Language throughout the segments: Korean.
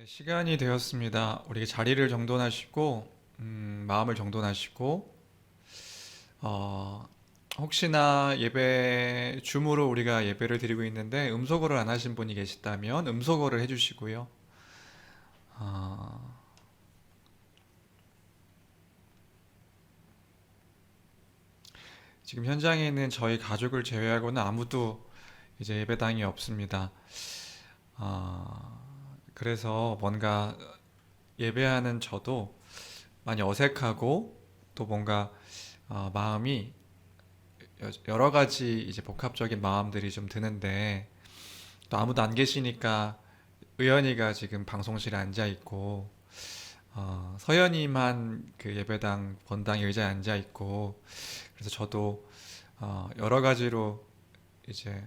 시간이 되었습니다. 우리 자리를 정돈하시고 마음을 정돈하시고 어, 혹시나 예배 줌으로 우리가 예배를 드리고 있는데 음소거를 안 하신 분이 계시다면 음소거를 해주시고요. 어, 지금 현장에 있는 저희 가족을 제외하고는 아무도 이제 예배당이 없습니다. 그래서 뭔가 예배하는 저도 많이 어색하고 또 뭔가 마음이 여러 가지 이제 복합적인 마음들이 좀 드는데 또 아무도 안 계시니까 의연이가 지금 방송실에 앉아 있고 서연이만 그 예배당 본당 의자에 앉아 있고 그래서 저도 여러 가지로 이제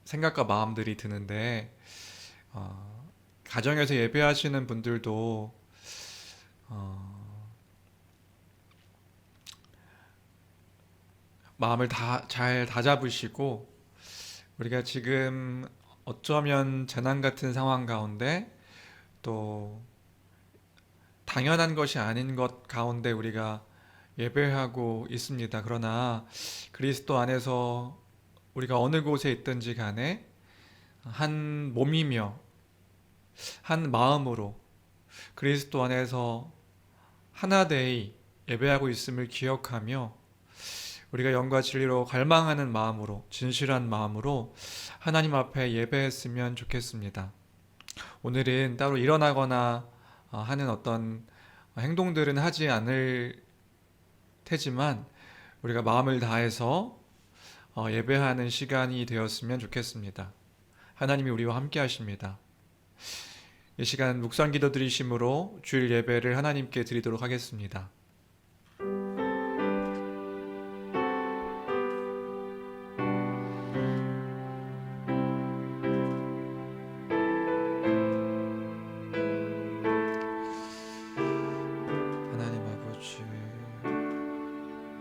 생각과 마음들이 드는데 가정에서 예배하시는 분들도 마음을 잘 다잡으시고 우리가 지금 어쩌면 재난 같은 상황 가운데 또 당연한 것이 아닌 것 가운데 우리가 예배하고 있습니다. 그러나 그리스도 안에서 우리가 어느 곳에 있든지 간에 한 몸이며 한 마음으로 그리스도 안에서 하나되이 예배하고 있음을 기억하며 우리가 영과 진리로 갈망하는 마음으로 진실한 마음으로 하나님 앞에 예배했으면 좋겠습니다. 오늘은 따로 일어나거나 하는 어떤 행동들은 하지 않을 테지만 우리가 마음을 다해서 예배하는 시간이 되었으면 좋겠습니다. 하나님이 우리와 함께 하십니다. 이 시간 묵상 기도 드리심으로 주일 예배를 하나님께 드리도록 하겠습니다. 하나님 아버지,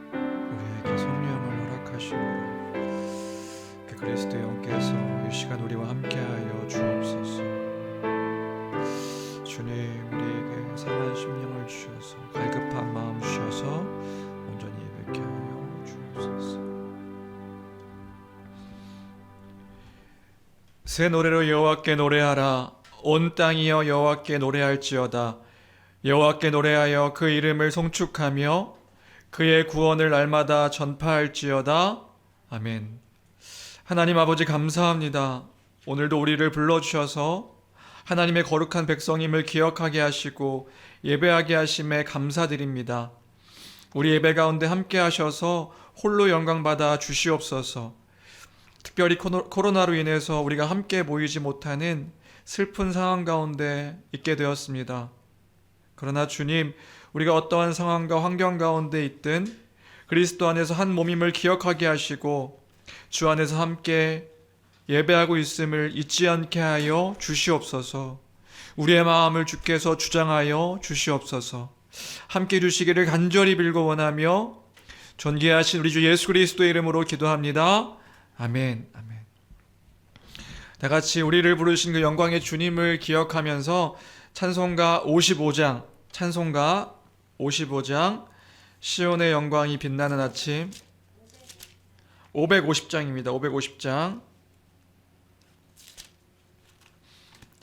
우리에게 성령을 허락하심으로 그 그리스도의 영께서 이 시간 우리와 함께하여 주옵소서. 주님, 우리에게 상한 심령을 주셔서 갈급한 마음 주셔서 온전히 예배케 하여 주옵소서. 새 노래로 여호와께 노래하라. 온 땅이여 여호와께 노래할지어다. 여호와께 노래하여 그 이름을 송축하며 그의 구원을 날마다 전파할지어다. 아멘. 하나님 아버지 감사합니다. 오늘도 우리를 불러주셔서 하나님의 거룩한 백성임을 기억하게 하시고 예배하게 하심에 감사드립니다. 우리 예배 가운데 함께 하셔서 홀로 영광받아 주시옵소서. 특별히 코로나로 인해서 우리가 함께 모이지 못하는 슬픈 상황 가운데 있게 되었습니다. 그러나 주님, 우리가 어떠한 상황과 환경 가운데 있든 그리스도 안에서 한 몸임을 기억하게 하시고 주 안에서 함께 예배하고 있음을 잊지 않게 하여 주시옵소서. 우리의 마음을 주께서 주장하여 주시옵소서. 함께 주시기를 간절히 빌고 원하며 존귀하신 우리 주 예수 그리스도의 이름으로 기도합니다. 아멘. 아멘. 다 같이 우리를 부르신 그 영광의 주님을 기억하면서 찬송가 55장 시온의 영광이 빛나는 아침 550장입니다. 550장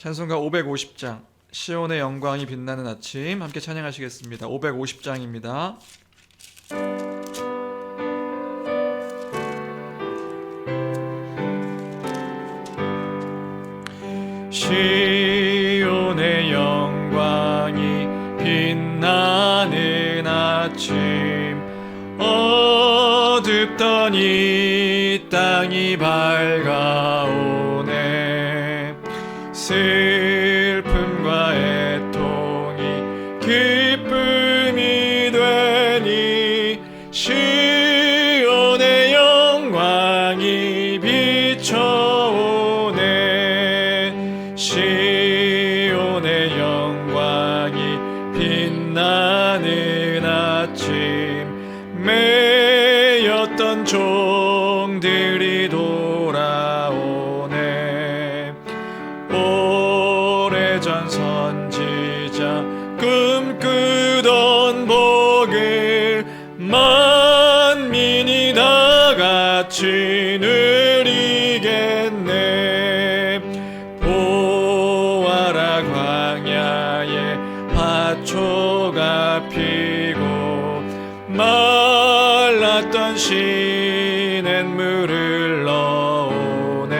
찬송가 550장 시온의 영광이 빛나는 아침 함께 찬양하시겠습니다. 550장입니다. 시온의 영광이 빛나는 아침 어둡던 이 땅이 밝아오네. 슬픔과 애통이 기쁨이 되니 시온의 영광이 비춰오네. 시온의 영광이 빛나는 아침 매였던 종들이 돌아오네. 오래 전 선지자 꿈꾸던 복을 만민이 다 같이 누리겠네. 보아라 광야에 밭초가 피고 말랐던 시냇물을 넣으네.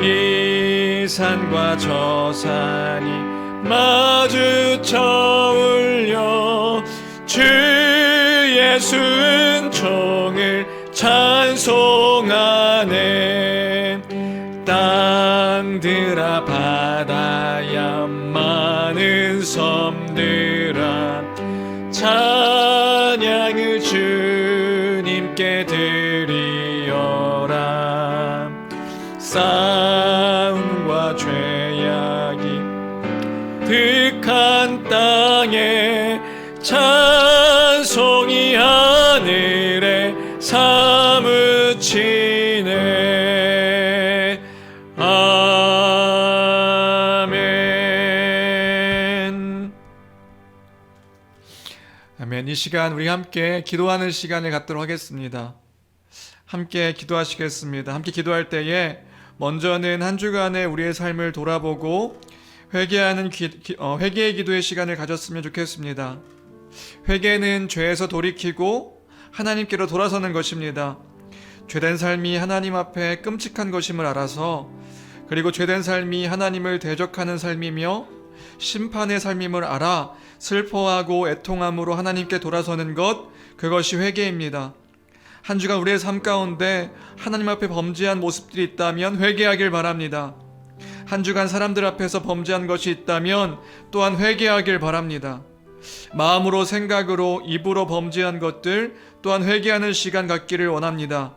이 산과 저 산이 마주쳐 울려 주의 순종을 찬송하네. 땅들아 바다야 많은 섬들아 찬양을 주님께 드리어라. 싸움과 죄악이 득한 땅에 찬송이 하늘에 사무치네. 아멘. 아멘. 이 시간 우리 함께 기도하는 시간을 갖도록 하겠습니다. 함께 기도하시겠습니다. 함께 기도할 때에 먼저는 한 주간의 우리의 삶을 돌아보고 회개하는 회개의 기도의 시간을 가졌으면 좋겠습니다. 회개는 죄에서 돌이키고 하나님께로 돌아서는 것입니다. 죄된 삶이 하나님 앞에 끔찍한 것임을 알아서, 그리고 죄된 삶이 하나님을 대적하는 삶이며 심판의 삶임을 알아 슬퍼하고 애통함으로 하나님께 돌아서는 것, 그것이 회개입니다. 한 주간 우리의 삶 가운데 하나님 앞에 범죄한 모습들이 있다면 회개하길 바랍니다. 한 주간 사람들 앞에서 범죄한 것이 있다면 또한 회개하길 바랍니다. 마음으로, 생각으로, 입으로 범죄한 것들 또한 회개하는 시간 갖기를 원합니다.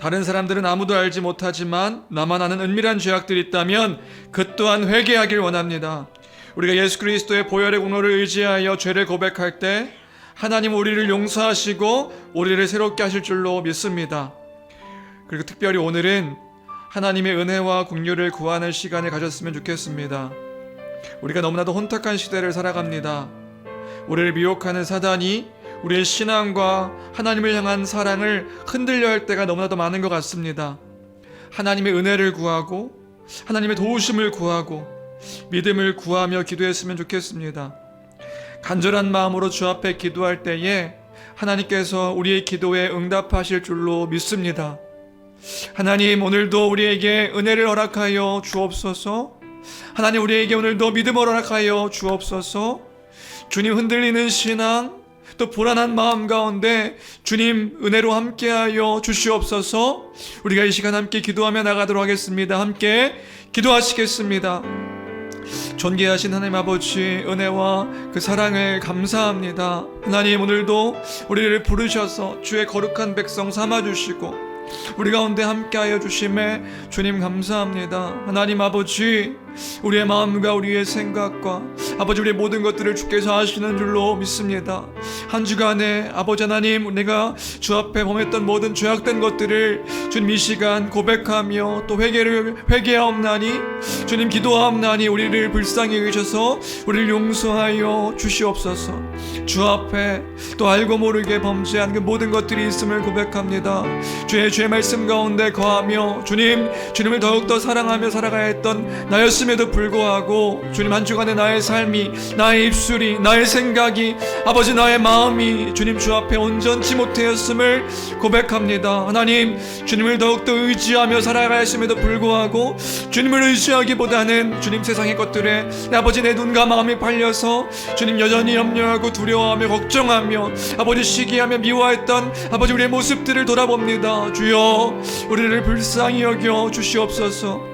다른 사람들은 아무도 알지 못하지만 나만 아는 은밀한 죄악들이 있다면 그 또한 회개하길 원합니다. 우리가 예수 그리스도의 보혈의 공로를 의지하여 죄를 고백할 때 하나님 우리를 용서하시고 우리를 새롭게 하실 줄로 믿습니다. 그리고 특별히 오늘은 하나님의 은혜와 긍휼을 구하는 시간을 가졌으면 좋겠습니다. 우리가 너무나도 혼탁한 시대를 살아갑니다. 우리를 미혹하는 사단이 우리의 신앙과 하나님을 향한 사랑을 흔들려 할 때가 너무나도 많은 것 같습니다. 하나님의 은혜를 구하고 하나님의 도우심을 구하고 믿음을 구하며 기도했으면 좋겠습니다. 간절한 마음으로 주 앞에 기도할 때에 하나님께서 우리의 기도에 응답하실 줄로 믿습니다. 하나님, 오늘도 우리에게 은혜를 허락하여 주옵소서. 하나님, 우리에게 오늘도 믿음을 허락하여 주옵소서. 주님, 흔들리는 신앙, 또 불안한 마음 가운데 주님 은혜로 함께하여 주시옵소서. 우리가 이 시간 함께 기도하며 나가도록 하겠습니다. 함께 기도하시겠습니다. 존귀하신 하나님 아버지, 은혜와 그 사랑을 감사합니다. 하나님, 오늘도 우리를 부르셔서 주의 거룩한 백성 삼아주시고 우리 가운데 함께하여 주심에 주님 감사합니다. 하나님 아버지, 우리의 마음과 우리의 생각과 아버지 우리의 모든 것들을 주께서 아시는 줄로 믿습니다. 한 주간에 아버지 하나님, 내가 주 앞에 범했던 모든 죄악된 것들을 주님 이 시간 고백하며 또 회개하옵나니 주님 기도하옵나니 우리를 불쌍히 여기셔서 우리를 용서하여 주시옵소서. 주 앞에 또 알고 모르게 범죄한 그 모든 것들이 있음을 고백합니다. 주의 말씀 가운데 거하며 주님을 더욱더 사랑하며 살아가야 했던 나였음에도 불구하고 주님 한 주간의 나의 삶이, 나의 입술이, 나의 생각이, 아버지 나의 마음이 주님 주 앞에 온전치 못하였음을 고백합니다. 하나님, 주님을 더욱더 의지하며 살아가야 했음에도 불구하고 주님을 의지하기보다는 주님 세상의 것들에 아버지 내 눈과 마음이 팔려서 주님 여전히 염려하고 두려워하며 걱정하며 아버지 시기하며 미워했던 아버지 우리의 모습들을 돌아봅니다. 주여, 우리를 불쌍히 여겨 주시옵소서.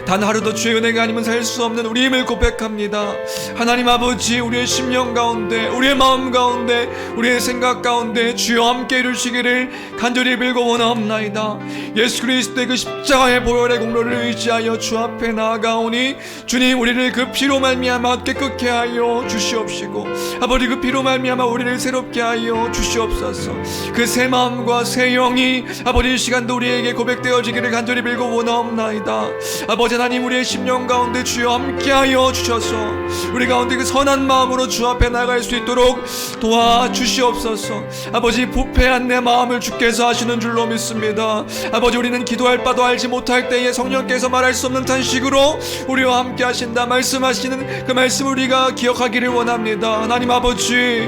단 하루도 주의 은혜가 아니면 살 수 없는 우리임을 고백합니다. 하나님 아버지, 우리의 심령 가운데, 우리의 마음 가운데, 우리의 생각 가운데 주여 함께 이루시기를 간절히 빌고 원하옵나이다. 예수 그리스도의 그 십자가의 보혈의 공로를 의지하여 주 앞에 나아가오니 주님, 우리를 그 피로 말미암아 깨끗게 하여 주시옵시고 아버지 그 피로 말미암아 우리를 새롭게 하여 주시옵소서. 그 새 마음과 새 영이 아버지 이 시간도 우리에게 고백되어지기를 간절히 빌고 원하옵나이다. 아버지 하나님, 우리의 심령 가운데 주여 함께하여 주셔서 우리 가운데 그 선한 마음으로 주 앞에 나갈 수 있도록 도와주시옵소서. 아버지, 부패한 내 마음을 주께서 하시는 줄로 믿습니다. 아버지, 우리는 기도할 바도 알지 못할 때에 성령께서 말할 수 없는 탄식으로 우리와 함께 하신다 말씀하시는 그 말씀 우리가 기억하기를 원합니다. 하나님 아버지,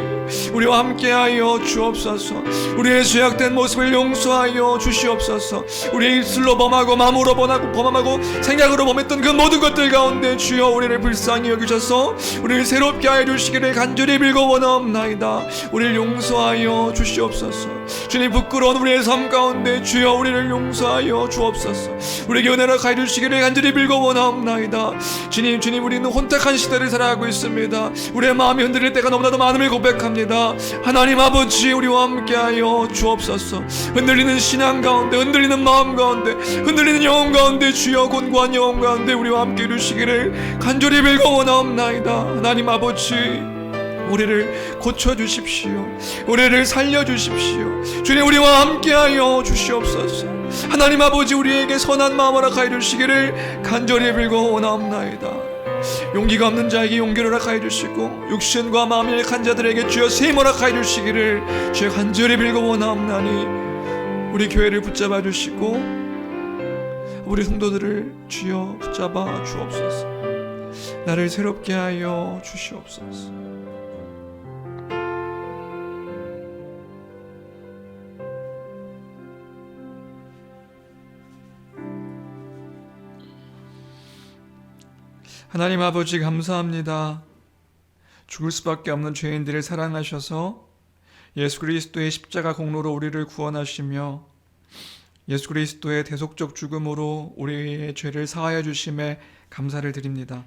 우리와 함께하여 주옵소서. 우리의 죄악된 모습을 용서하여 주시옵소서. 우리의 입술로 범하고 마음으로 범하고 생각으로 범했던 그 모든 것들 가운데 주여 우리를 불쌍히 여기셔서 우리를 새롭게 하여 주시기를 간절히 빌고 원하옵나이다. 우리를 용서하여 주시옵소서. 주님, 부끄러운 우리의 삶 가운데 주여 우리를 용서하여 주옵소서. 우리에게 은혜를 가해 주시기를 간절히 빌고 원하옵나이다. 주님, 우리는 혼탁한 시대를 살아가고 있습니다. 우리의 마음이 흔들릴 때가 너무나도 많음을 고백합니다. 하나님 아버지, 우리와 함께하여 주옵소서. 흔들리는 신앙 가운데, 흔들리는 마음 가운데, 흔들리는 영혼 가운데 주여 곤고한 영혼 가운데 우리와 함께 해주시기를 간절히 빌고 원하옵나이다. 하나님 아버지, 우리를 고쳐주십시오. 우리를 살려주십시오. 주님, 우리와 함께하여 주시옵소서. 하나님 아버지, 우리에게 선한 마음 허락하여 주시기를 간절히 빌고 원하옵나이다. 용기가 없는 자에게 용기를 허락하여 주시고 육신과 마음이 약한 자들에게 주여 세임 허락하여 주시기를 주여 간절히 빌고 원하옵나니 우리 교회를 붙잡아 주시고 우리 성도들을 주여 붙잡아 주옵소서. 나를 새롭게 하여 주시옵소서. 하나님 아버지, 감사합니다. 죽을 수밖에 없는 죄인들을 사랑하셔서 예수 그리스도의 십자가 공로로 우리를 구원하시며 예수 그리스도의 대속적 죽음으로 우리의 죄를 사하여 주심에 감사를 드립니다.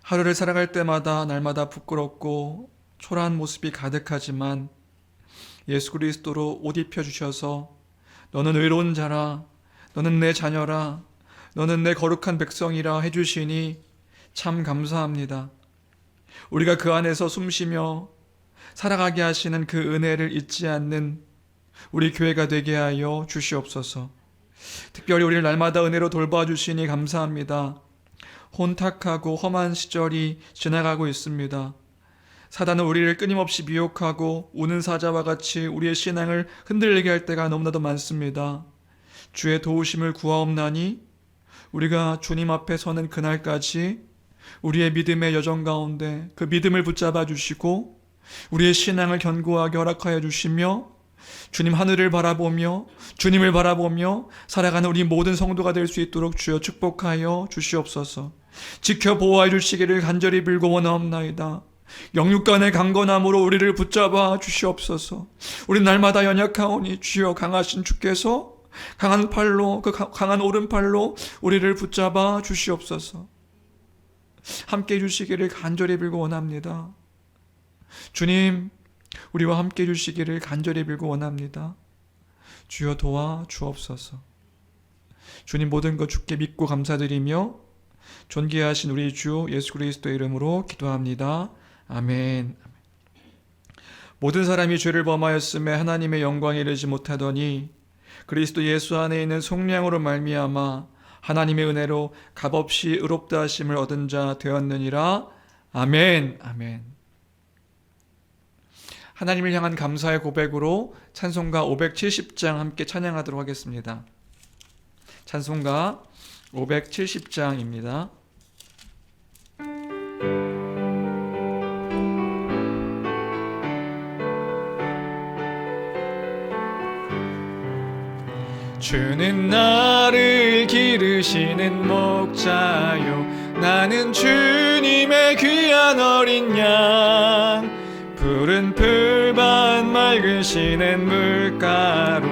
하루를 살아갈 때마다 날마다 부끄럽고 초라한 모습이 가득하지만 예수 그리스도로 옷 입혀주셔서 너는 의로운 자라, 너는 내 자녀라, 너는 내 거룩한 백성이라 해주시니 참 감사합니다. 우리가 그 안에서 숨쉬며 살아가게 하시는 그 은혜를 잊지 않는 우리 교회가 되게 하여 주시옵소서. 특별히 우리를 날마다 은혜로 돌봐주시니 감사합니다. 혼탁하고 험한 시절이 지나가고 있습니다. 사단은 우리를 끊임없이 미혹하고 우는 사자와 같이 우리의 신앙을 흔들리게 할 때가 너무나도 많습니다. 주의 도우심을 구하옵나니 우리가 주님 앞에 서는 그날까지 우리의 믿음의 여정 가운데 그 믿음을 붙잡아 주시고 우리의 신앙을 견고하게 허락하여 주시며 주님 하늘을 바라보며 주님을 바라보며 살아가는 우리 모든 성도가 될 수 있도록 주여 축복하여 주시옵소서. 지켜 보호하여 주시기를 간절히 빌고 원하옵나이다. 영육간의 강건함으로 우리를 붙잡아 주시옵소서. 우리 날마다 연약하오니 주여 강하신 주께서 강한 팔로, 그 강한 오른팔로 우리를 붙잡아 주시옵소서. 함께 해주시기를 간절히 빌고 원합니다. 주님, 우리와 함께 해주시기를 간절히 빌고 원합니다. 주여 도와 주옵소서. 주님, 모든 것 주께 믿고 감사드리며 존귀하신 우리 주 예수 그리스도의 이름으로 기도합니다. 아멘. 모든 사람이 죄를 범하였음에 하나님의 영광에 이르지 못하더니 그리스도 예수 안에 있는 속량으로 말미암아 하나님의 은혜로 값없이 의롭다 하심을 얻은 자 되었느니라. 아멘. 아멘. 하나님을 향한 감사의 고백으로 찬송가 570장 함께 찬양하도록 하겠습니다. 찬송가 570장입니다. 주는 나를 기르시는 목자요, 나는 주님의 귀한 어린 양. 푸른 풀밭 맑으시는 물가로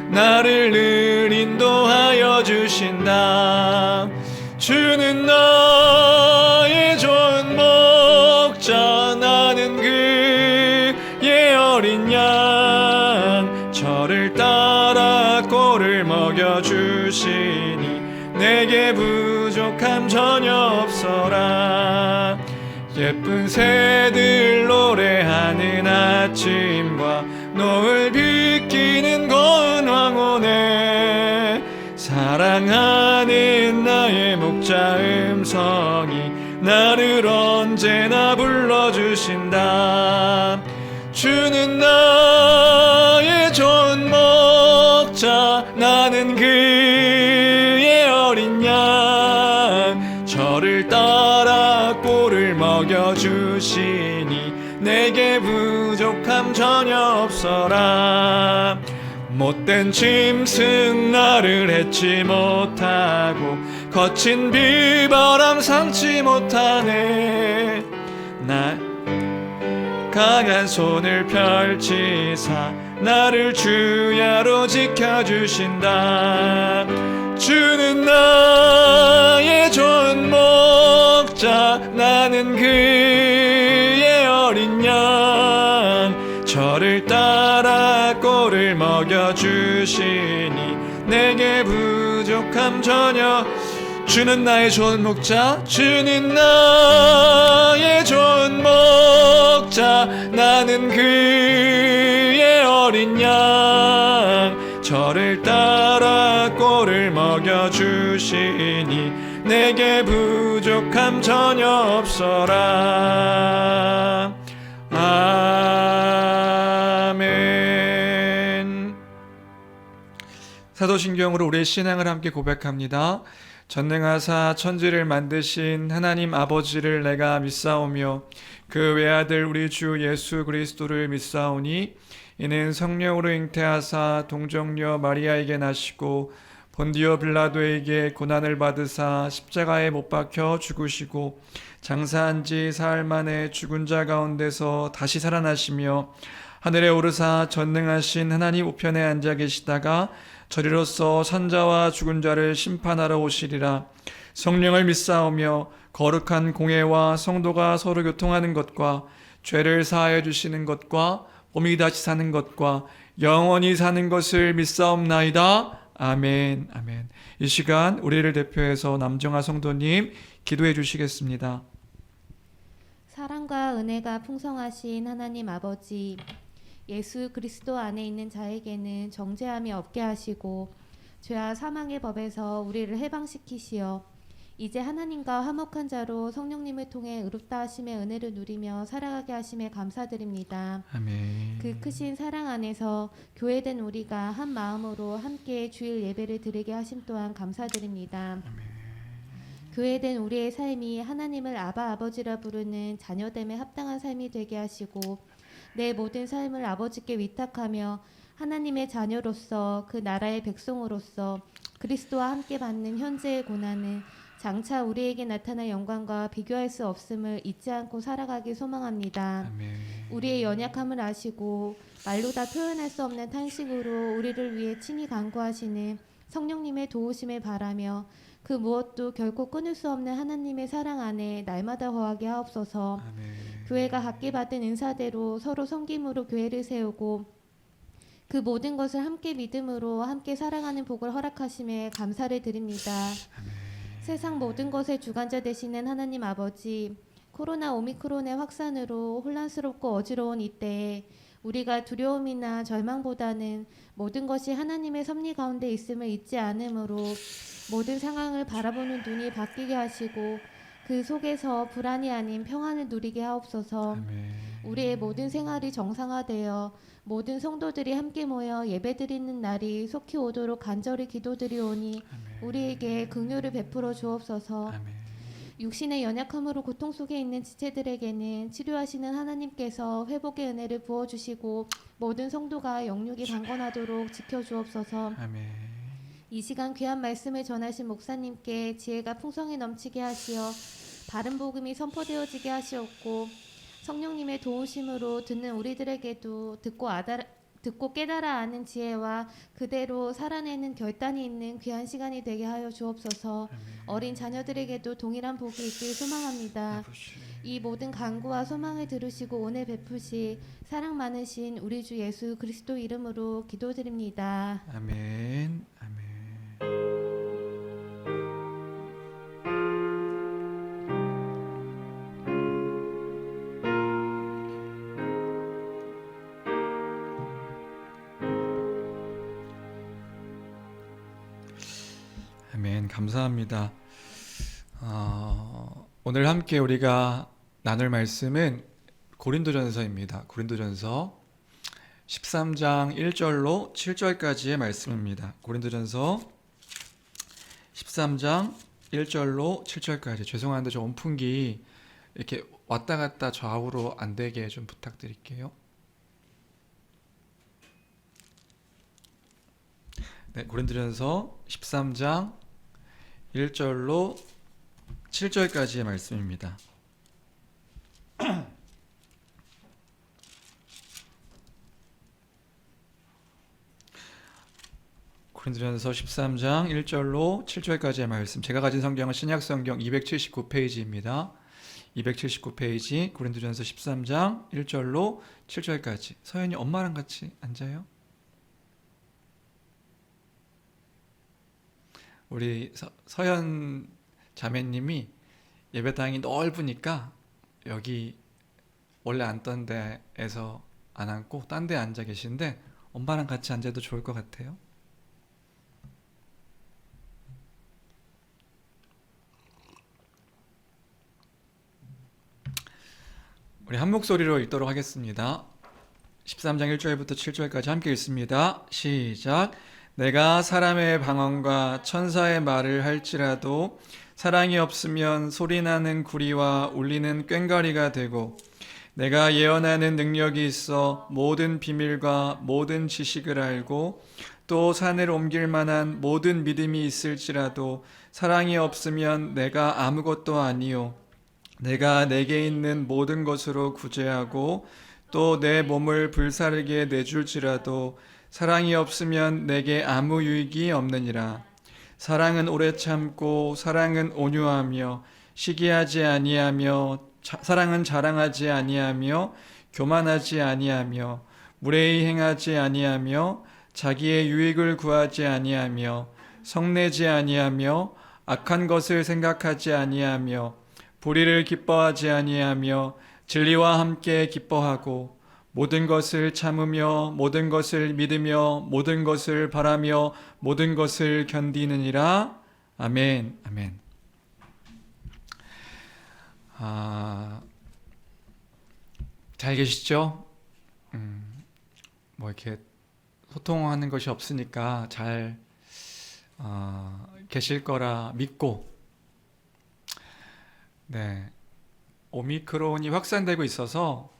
나를 늘 인도하여 주신다. 주는 나의 좋은 목자, 나는 그의 어린 양. 저를 따라 꼴을 먹여주시니 내게 부족함 전혀 없어라. 예쁜 새들 노래하는 아침과 노을 비키는 고운 황혼에 사랑하는 나의 목자 음성이 나를 언제나 불러주신다. 주는 나의 좋은 목자, 나는 그의 어린 양. 저를 따라 꼴을 먹여주시니 내게 부족함 전혀 없어라. 못된 짐승 나를 해치 못하고 거친 비바람 상치 못하네. 나 강한 손을 펼치사 나를 주야로 지켜주신다. 주는 나의 좋은 목자, 나는 그의 어린 양. 저를 따라 꼴을 먹여주시니 내게 부족함 전혀. 주는 나의 좋은 목자, 주는 나의 좋은 목자, 나는 그의 어린 양. 저를 따라 꼴을 먹여주시니 내게 부족함 전혀 없어라. 아멘. 사도신경으로 우리의 신앙을 함께 고백합니다. 전능하사 천지를 만드신 하나님 아버지를 내가 믿사오며 그 외아들 우리 주 예수 그리스도를 믿사오니 이는 성령으로 잉태하사 동정녀 마리아에게 나시고 본디오 빌라도에게 고난을 받으사 십자가에 못 박혀 죽으시고 장사한 지 사흘 만에 죽은 자 가운데서 다시 살아나시며 하늘에 오르사 전능하신 하나님 우편에 앉아 계시다가 저리로서 산자와 죽은 자를 심판하러 오시리라. 성령을 믿사오며 거룩한 공회와 성도가 서로 교통하는 것과 죄를 사하여 주시는 것과 몸이 다시 사는 것과 영원히 사는 것을 믿사옵나이다. 아멘. 아멘. 이 시간 우리를 대표해서 남정아 성도님 기도해 주시겠습니다. 사랑과 은혜가 풍성하신 하나님 아버지, 예수 그리스도 안에 있는 자에게는 정죄함이 없게 하시고 죄와 사망의 법에서 우리를 해방시키시어 이제 하나님과 화목한 자로 성령님을 통해 의롭다 하심의 은혜를 누리며 살아가게 하심에 감사드립니다. 아멘. 그 크신 사랑 안에서 교회된 우리가 한 마음으로 함께 주일 예배를 드리게 하심 또한 감사드립니다. 아멘. 교회된 우리의 삶이 하나님을 아바 아버지라 부르는 자녀됨에 합당한 삶이 되게 하시고 내 모든 삶을 아버지께 위탁하며 하나님의 자녀로서 그 나라의 백성으로서 그리스도와 함께 받는 현재의 고난은 장차 우리에게 나타날 영광과 비교할 수 없음을 잊지 않고 살아가길 소망합니다. 아멘. 우리의 연약함을 아시고 말로 다 표현할 수 없는 탄식으로 우리를 위해 친히 간구하시는 성령님의 도우심을 바라며 그 무엇도 결코 끊을 수 없는 하나님의 사랑 안에 날마다 거하게 하옵소서. 아멘. 교회가 갖게 받은 은사대로 서로 섬김으로 교회를 세우고 그 모든 것을 함께 믿음으로 함께 사랑하는 복을 허락하심에 감사를 드립니다. 아멘. 세상 모든 것의 주관자 되시는 하나님 아버지, 코로나 오미크론의 확산으로 혼란스럽고 어지러운 이때에 우리가 두려움이나 절망보다는 모든 것이 하나님의 섭리 가운데 있음을 잊지 않으므로 모든 상황을 바라보는 눈이 바뀌게 하시고 그 속에서 불안이 아닌 평안을 누리게 하옵소서. 아멘. 우리의 모든 생활이 정상화되어 모든 성도들이 함께 모여 예배드리는 날이 속히 오도록 간절히 기도드리오니 우리에게 긍휼을 베풀어 주옵소서. 아멘. 육신의 연약함으로 고통 속에 있는 지체들에게는 치료하시는 하나님께서 회복의 은혜를 부어주시고 모든 성도가 영육이 강건하도록 지켜주옵소서. 아멘. 이 시간 귀한 말씀을 전하신 목사님께 지혜가 풍성히 넘치게 하시어 바른 복음이 선포되어지게 하시옵고 성령님의 도우심으로 듣는 우리들에게도 듣고 깨달아 아는 지혜와 그대로 살아내는 결단이 있는 귀한 시간이 되게 하여 주옵소서. 아멘. 어린 자녀들에게도 동일한 복이 있길 소망합니다. 아버지. 이 모든 간구와 소망을 들으시고 은혜 베푸시 사랑 많으신 우리 주 예수 그리스도 이름으로 기도드립니다. 아멘. 아멘. 감사합니다. 오늘 함께 우리가 나눌 말씀은 고린도전서입니다. 고린도전서 13장 1절로 7절까지의 말씀입니다. 고린도전서 13장 1절로 7절까지. 죄송한데 저 온풍기 이렇게 왔다 갔다 좌우로 안 되게 좀 부탁드릴게요. 네, 고린도전서 13장 1절로 7절까지의 말씀입니다. 고린도전서 13장 1절로 7절까지의 말씀. 제가 가진 성경은 신약 성경 279페이지입니다. 279페이지 고린도전서 13장 1절로 7절까지. 서연이 엄마랑 같이 앉아요. 우리 서연 자매님이 예배당이 넓으니까 여기 원래 앉던 데에서 안 앉고 딴 데 앉아 계신데 엄마랑 같이 앉아도 좋을 것 같아요. 우리 한 목소리로 읽도록 하겠습니다. 13장 1절부터 7절까지 함께 읽습니다. 시작. 내가 사람의 방언과 천사의 말을 할지라도 사랑이 없으면 소리나는 구리와 울리는 꽹과리가 되고, 내가 예언하는 능력이 있어 모든 비밀과 모든 지식을 알고 또 산을 옮길 만한 모든 믿음이 있을지라도 사랑이 없으면 내가 아무것도 아니요, 내가 내게 있는 모든 것으로 구제하고 또 내 몸을 불사르게 내줄지라도 사랑이 없으면 내게 아무 유익이 없느니라. 사랑은 오래 참고 사랑은 온유하며 시기하지 아니하며 사랑은 자랑하지 아니하며 교만하지 아니하며 무례히 행하지 아니하며 자기의 유익을 구하지 아니하며 성내지 아니하며 악한 것을 생각하지 아니하며 불의를 기뻐하지 아니하며 진리와 함께 기뻐하고 모든 것을 참으며 모든 것을 믿으며 모든 것을 바라며 모든 것을 견디느니라. 아멘. 아멘. 잘 계시죠? 뭐 이렇게 소통하는 것이 없으니까 잘 계실 거라 믿고, 네, 오미크론이 확산되고 있어서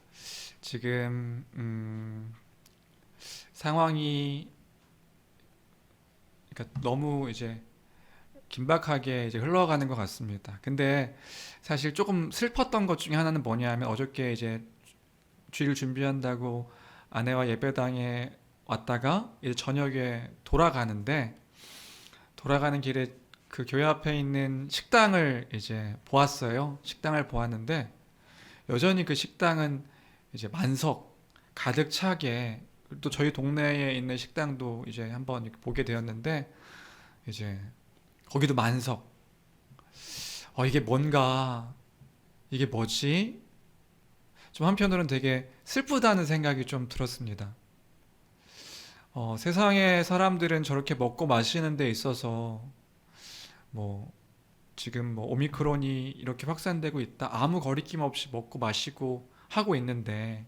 지금 상황이 그러니까 너무 이제 긴박하게 이제 흘러가는 것 같습니다. 근데 사실 조금 슬펐던 것 중에 하나는 뭐냐면, 어저께 이제 주일 준비한다고 아내와 예배당에 왔다가 이제 저녁에 돌아가는 길에 그 교회 앞에 있는 식당을 이제 보았어요. 식당을 보았는데 여전히 그 식당은 이제 만석 가득 차게, 또 저희 동네에 있는 식당도 이제 한번 이렇게 보게 되었는데 이제 거기도 만석. 이게 뭐지? 좀 한편으로는 되게 슬프다는 생각이 좀 들었습니다. 세상의 사람들은 저렇게 먹고 마시는 데 있어서 뭐 지금 뭐 오미크론이 이렇게 확산되고 있다, 아무 거리낌 없이 먹고 마시고 하고 있는데,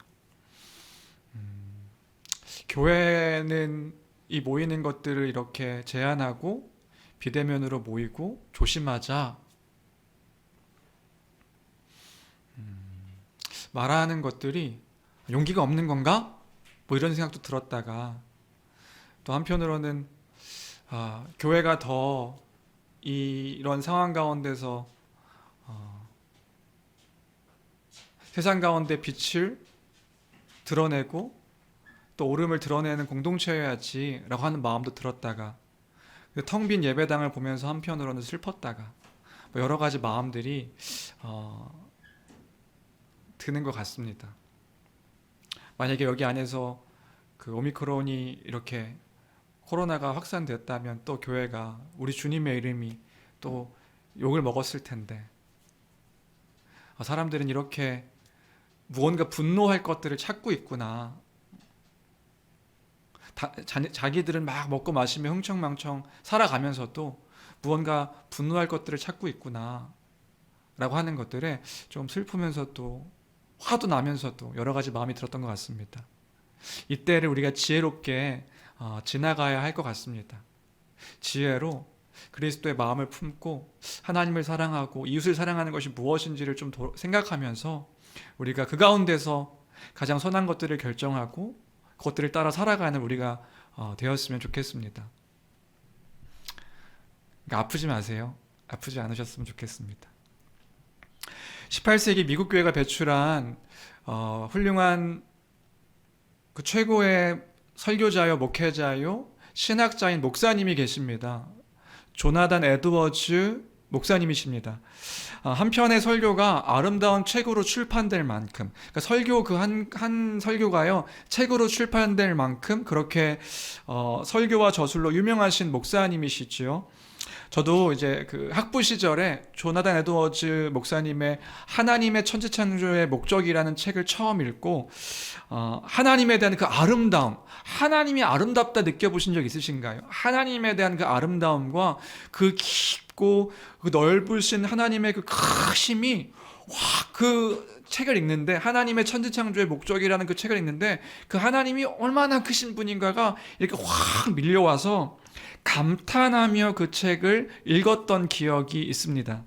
교회는 이 모이는 것들을 이렇게 제한하고 비대면으로 모이고 조심하자 말하는 것들이 용기가 없는 건가? 뭐 이런 생각도 들었다가, 또 한편으로는 교회가 더 이런 상황 가운데서 세상 가운데 빛을 드러내고 또 옳음을 드러내는 공동체여야지 라고 하는 마음도 들었다가, 텅 빈 예배당을 보면서 한편으로는 슬펐다가, 뭐 여러 가지 마음들이 드는 것 같습니다. 만약에 여기 안에서 그 오미크론이 이렇게 코로나가 확산됐다면 또 교회가, 우리 주님의 이름이 또 욕을 먹었을 텐데, 사람들은 이렇게 무언가 분노할 것들을 찾고 있구나, 자기들은 막 먹고 마시며 흥청망청 살아가면서도 무언가 분노할 것들을 찾고 있구나 라고 하는 것들에 좀 슬프면서도 화도 나면서도 여러 가지 마음이 들었던 것 같습니다. 이때를 우리가 지혜롭게 지나가야 할 것 같습니다. 지혜로 그리스도의 마음을 품고 하나님을 사랑하고 이웃을 사랑하는 것이 무엇인지를 좀 생각하면서 우리가 그 가운데서 가장 선한 것들을 결정하고 그것들을 따라 살아가는 우리가 되었으면 좋겠습니다. 그러니까 아프지 마세요. 아프지 않으셨으면 좋겠습니다. 18세기 미국 교회가 배출한 훌륭한 그 최고의 설교자요 목회자요 신학자인 목사님이 계십니다. 조나단 에드워즈 목사님이십니다. 한 편의 설교가 아름다운 책으로 출판될 만큼, 그러니까 설교 그 한 설교가요 책으로 출판될 만큼 그렇게 설교와 저술로 유명하신 목사님이시지요. 저도 이제 그 학부 시절에 조나단 에드워즈 목사님의 하나님의 천지창조의 목적이라는 책을 처음 읽고 하나님에 대한 그 아름다움, 하나님이 아름답다 느껴보신 적 있으신가요? 하나님에 대한 그 아름다움과 그 깊고 그 넓으신 하나님의 그 크심이 확 그 책을 읽는데, 하나님의 천지창조의 목적이라는 그 책을 읽는데 그 하나님이 얼마나 크신 분인가가 이렇게 확 밀려와서 감탄하며 그 책을 읽었던 기억이 있습니다.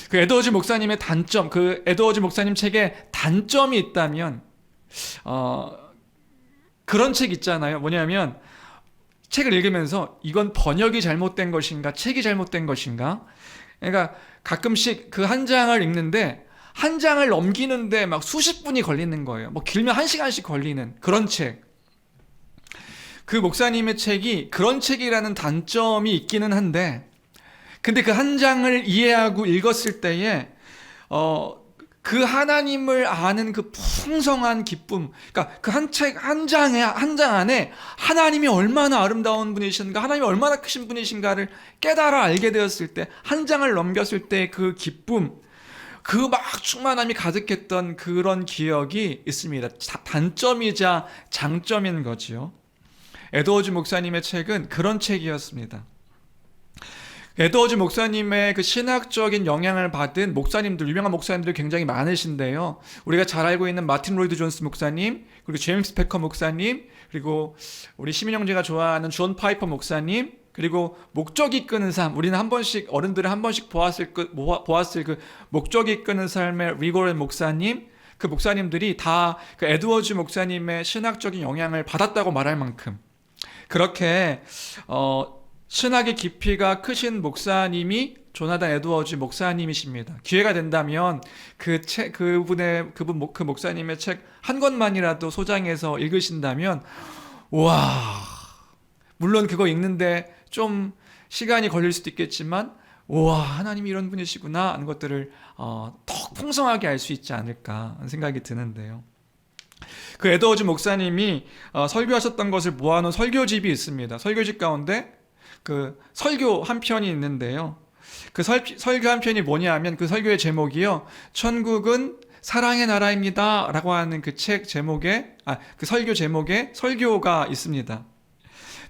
그 에드워즈 목사님의 단점, 그 에드워즈 목사님 책에 단점이 있다면 그런 책 있잖아요. 뭐냐면 책을 읽으면서 이건 번역이 잘못된 것인가, 책이 잘못된 것인가. 그러니까 가끔씩 그 한 장을 읽는데 한 장을 넘기는데 막 수십 분이 걸리는 거예요. 뭐 길면 1시간씩 걸리는 그런 책. 그 목사님의 책이 그런 책이라는 단점이 있기는 한데, 근데 그 한 장을 이해하고 읽었을 때에 그 하나님을 아는 그 풍성한 기쁨, 그러니까 그 한 장 안에 하나님이 얼마나 아름다운 분이신가, 하나님이 얼마나 크신 분이신가를 깨달아 알게 되었을 때, 한 장을 넘겼을 때 그 기쁨, 그 막 충만함이 가득했던 그런 기억이 있습니다. 단점이자 장점인 거지요. 에드워즈 목사님의 책은 그런 책이었습니다. 에드워즈 목사님의 그 신학적인 영향을 받은 목사님들, 유명한 목사님들이 굉장히 많으신데요. 우리가 잘 알고 있는 마틴 로이드 존스 목사님, 그리고 제임스 패커 목사님, 그리고 우리 시민 형제가 좋아하는 존 파이퍼 목사님, 그리고 목적이 이끄는 삶, 우리는 한 번씩 어른들은 한 번씩 보았을 그 목적이 이끄는 삶의 리고렌 목사님, 그 목사님들이 다 그 에드워즈 목사님의 신학적인 영향을 받았다고 말할 만큼 그렇게 신학의 깊이가 크신 목사님이 조나단 에드워즈 목사님이십니다. 기회가 된다면 그 목사님의 책 한 권만이라도 소장해서 읽으신다면, 와, 물론 그거 읽는데 좀 시간이 걸릴 수도 있겠지만, 와, 하나님이 이런 분이시구나 하는 것들을 더 풍성하게 알 수 있지 않을까 하는 생각이 드는데요. 그 에드워즈 목사님이 설교하셨던 것을 모아놓은 설교집이 있습니다. 설교집 가운데 그 설교 한 편이 있는데요. 그 설교 한 편이 뭐냐 하면 그 설교의 제목이요, 천국은 사랑의 나라입니다 라고 하는 그 책 제목에, 그 설교 제목에 설교가 있습니다.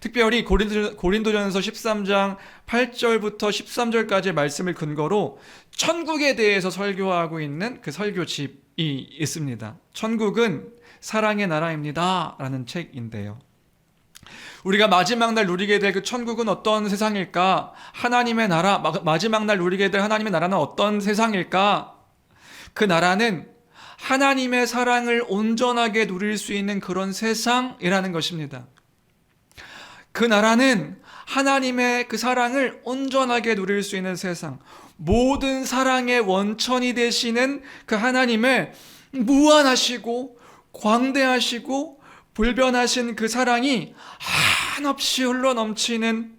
특별히 고린도전서 13장 8절부터 13절까지의 말씀을 근거로 천국에 대해서 설교하고 있는 그 설교집이 있습니다. 천국은 사랑의 나라입니다 라는 책인데요. 우리가 마지막 날 누리게 될 그 천국은 어떤 세상일까? 하나님의 나라, 마지막 날 누리게 될 하나님의 나라는 어떤 세상일까? 그 나라는 하나님의 사랑을 온전하게 누릴 수 있는 그런 세상이라는 것입니다. 그 나라는 하나님의 그 사랑을 온전하게 누릴 수 있는 세상, 모든 사랑의 원천이 되시는 그 하나님의 무한하시고 광대하시고 불변하신 그 사랑이 한없이 흘러넘치는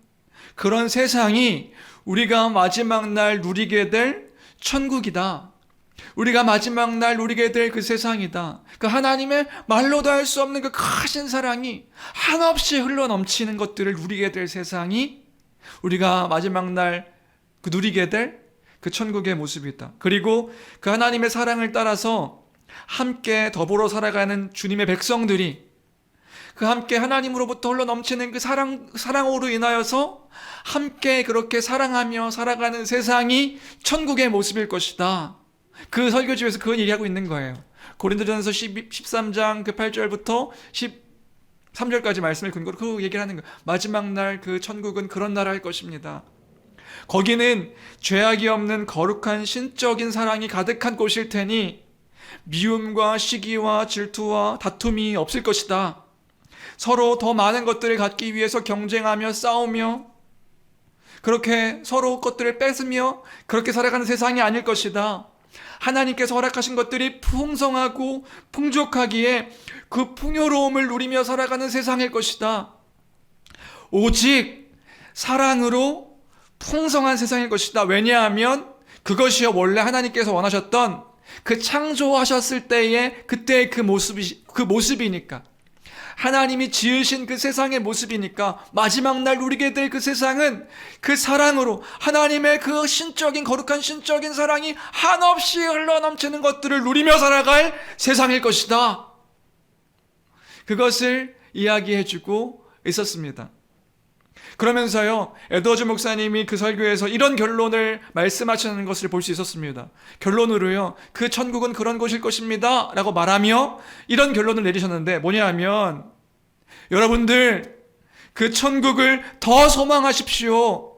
그런 세상이 우리가 마지막 날 누리게 될 천국이다. 우리가 마지막 날 누리게 될 그 세상이다. 그 하나님의 말로도 할 수 없는 그 크신 사랑이 한없이 흘러넘치는 것들을 누리게 될 세상이 우리가 마지막 날 그 누리게 될 그 천국의 모습이다. 그리고 그 하나님의 사랑을 따라서 함께 더불어 살아가는 주님의 백성들이 그 함께 하나님으로부터 흘러 넘치는 그 사랑으로 인하여서 함께 그렇게 사랑하며 살아가는 세상이 천국의 모습일 것이다. 그 설교집에서 그걸 얘기하고 있는 거예요. 고린도전서 13장 그 8절부터 13절까지 말씀을 근거로 그 얘기를 하는 거예요. 마지막 날 그 천국은 그런 나라일 것입니다. 거기는 죄악이 없는 거룩한 신적인 사랑이 가득한 곳일 테니 미움과 시기와 질투와 다툼이 없을 것이다. 서로 더 많은 것들을 갖기 위해서 경쟁하며 싸우며 그렇게 서로 것들을 뺏으며 그렇게 살아가는 세상이 아닐 것이다. 하나님께서 허락하신 것들이 풍성하고 풍족하기에 그 풍요로움을 누리며 살아가는 세상일 것이다. 오직 사랑으로 풍성한 세상일 것이다. 왜냐하면 그것이 원래 하나님께서 원하셨던 그 창조하셨을 때의 그때의 그 모습이니까. 하나님이 지으신 그 세상의 모습이니까 마지막 날 누리게 될 그 세상은 그 사랑으로 하나님의 그 신적인 거룩한 신적인 사랑이 한없이 흘러넘치는 것들을 누리며 살아갈 세상일 것이다. 그것을 이야기해주고 있었습니다. 그러면서요, 에드워즈 목사님이 그 설교에서 이런 결론을 말씀하시는 것을 볼 수 있었습니다. 결론으로요, 그 천국은 그런 곳일 것입니다 라고 말하며 이런 결론을 내리셨는데 뭐냐 하면, 여러분들 그 천국을 더 소망하십시오.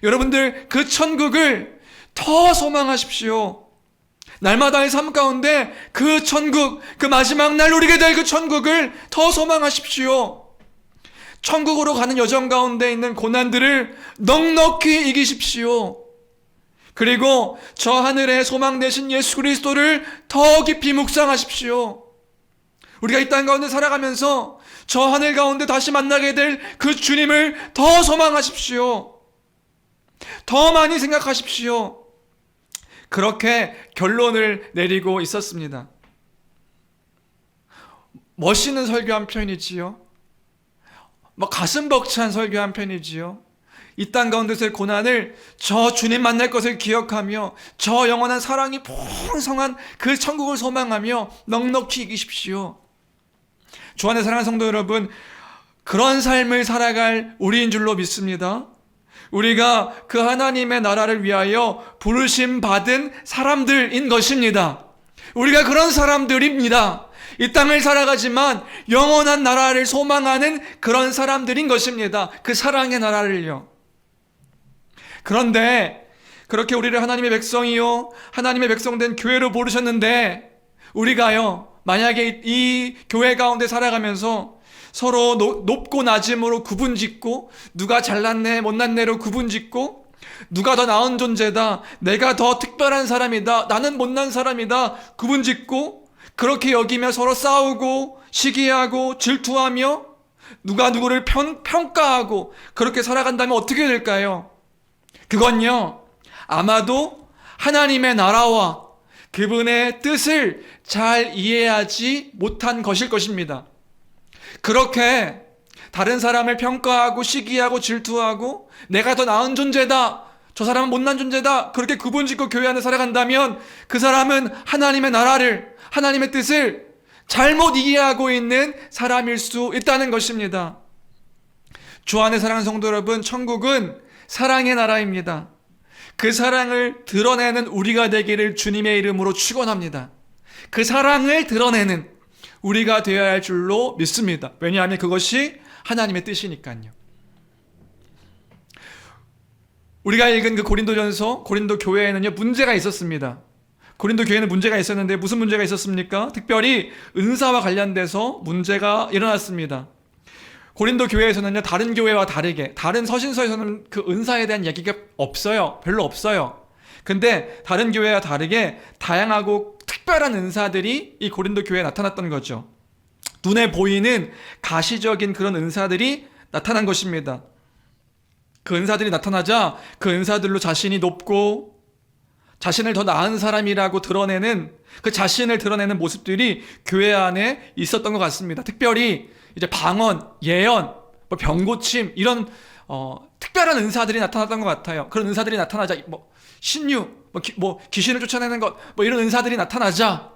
여러분들 그 천국을 더 소망하십시오. 날마다의 삶 가운데 그 천국, 그 마지막 날 누리게 될 그 천국을 더 소망하십시오. 천국으로 가는 여정 가운데 있는 고난들을 넉넉히 이기십시오. 그리고 저 하늘에 소망 되신 예수 그리스도를 더 깊이 묵상하십시오. 우리가 이 땅 가운데 살아가면서 저 하늘 가운데 다시 만나게 될 그 주님을 더 소망하십시오. 더 많이 생각하십시오. 그렇게 결론을 내리고 있었습니다. 멋있는 설교 한 편이지요. 가슴 벅찬 설교 한 편이지요. 이 땅 가운데서의 고난을 저 주님 만날 것을 기억하며 저 영원한 사랑이 풍성한 그 천국을 소망하며 넉넉히 이기십시오. 주 안에 사랑하는 성도 여러분, 그런 삶을 살아갈 우리인 줄로 믿습니다. 우리가 그 하나님의 나라를 위하여 부르심 받은 사람들인 것입니다. 우리가 그런 사람들입니다. 이 땅을 살아가지만 영원한 나라를 소망하는 그런 사람들인 것입니다. 그 사랑의 나라를요. 그런데 그렇게 우리를 하나님의 백성이요, 하나님의 백성된 교회로 부르셨는데 우리가요, 만약에 이 교회 가운데 살아가면서 서로 높고 낮음으로 구분짓고 누가 잘났네 못났네로 구분짓고 누가 더 나은 존재다, 내가 더 특별한 사람이다, 나는 못난 사람이다 구분짓고 그렇게 여기며 서로 싸우고 시기하고 질투하며 누가 누구를 평가하고 그렇게 살아간다면 어떻게 될까요? 그건요, 아마도 하나님의 나라와 그분의 뜻을 잘 이해하지 못한 것일 것입니다. 그렇게 다른 사람을 평가하고 시기하고 질투하고 내가 더 나은 존재다, 저 사람은 못난 존재다, 그렇게 구분짓고 교회 안에 살아간다면 그 사람은 하나님의 나라를, 하나님의 뜻을 잘못 이해하고 있는 사람일 수 있다는 것입니다. 주 안에 사랑하는 성도 여러분, 천국은 사랑의 나라입니다. 그 사랑을 드러내는 우리가 되기를 주님의 이름으로 축원합니다. 그 사랑을 드러내는 우리가 되어야 할 줄로 믿습니다. 왜냐하면 그것이 하나님의 뜻이니까요. 우리가 읽은 그 고린도전서, 고린도 교회에는요, 문제가 있었습니다. 고린도 교회는 문제가 있었는데 무슨 문제가 있었습니까? 특별히 은사와 관련돼서 문제가 일어났습니다. 고린도 교회에서는요, 다른 교회와 다르게, 다른 서신서에서는 그 은사에 대한 얘기가 없어요. 별로 없어요. 근데 다른 교회와 다르게 다양하고 특별한 은사들이 이 고린도 교회에 나타났던 거죠. 눈에 보이는 가시적인 그런 은사들이 나타난 것입니다. 그 은사들이 나타나자 그 은사들로 자신이 높고 자신을 더 나은 사람이라고 드러내는, 그 자신을 드러내는 모습들이 교회 안에 있었던 것 같습니다. 특별히 이제 방언, 예언, 병고침 이런 특별한 은사들이 나타났던 것 같아요. 그런 은사들이 나타나자 신유, 귀신을 쫓아내는 것, 이런 은사들이 나타나자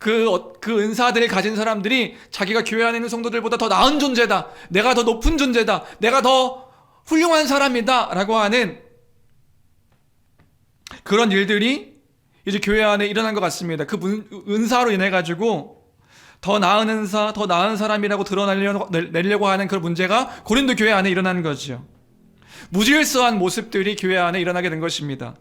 그 은사들을 가진 사람들이 자기가 교회 안에 있는 성도들보다 더 나은 존재다, 내가 더 높은 존재다, 내가 더 훌륭한 사람이다 라고 하는 그런 일들이 이제 교회 안에 일어난 것 같습니다. 그 은사로 인해 가지고 더 나은 은사, 더 나은 사람이라고 드러내려고 하는 그런 문제가 고린도 교회 안에 일어나는 거죠. 무질서한 모습들이 교회 안에 일어나게 된 것입니다.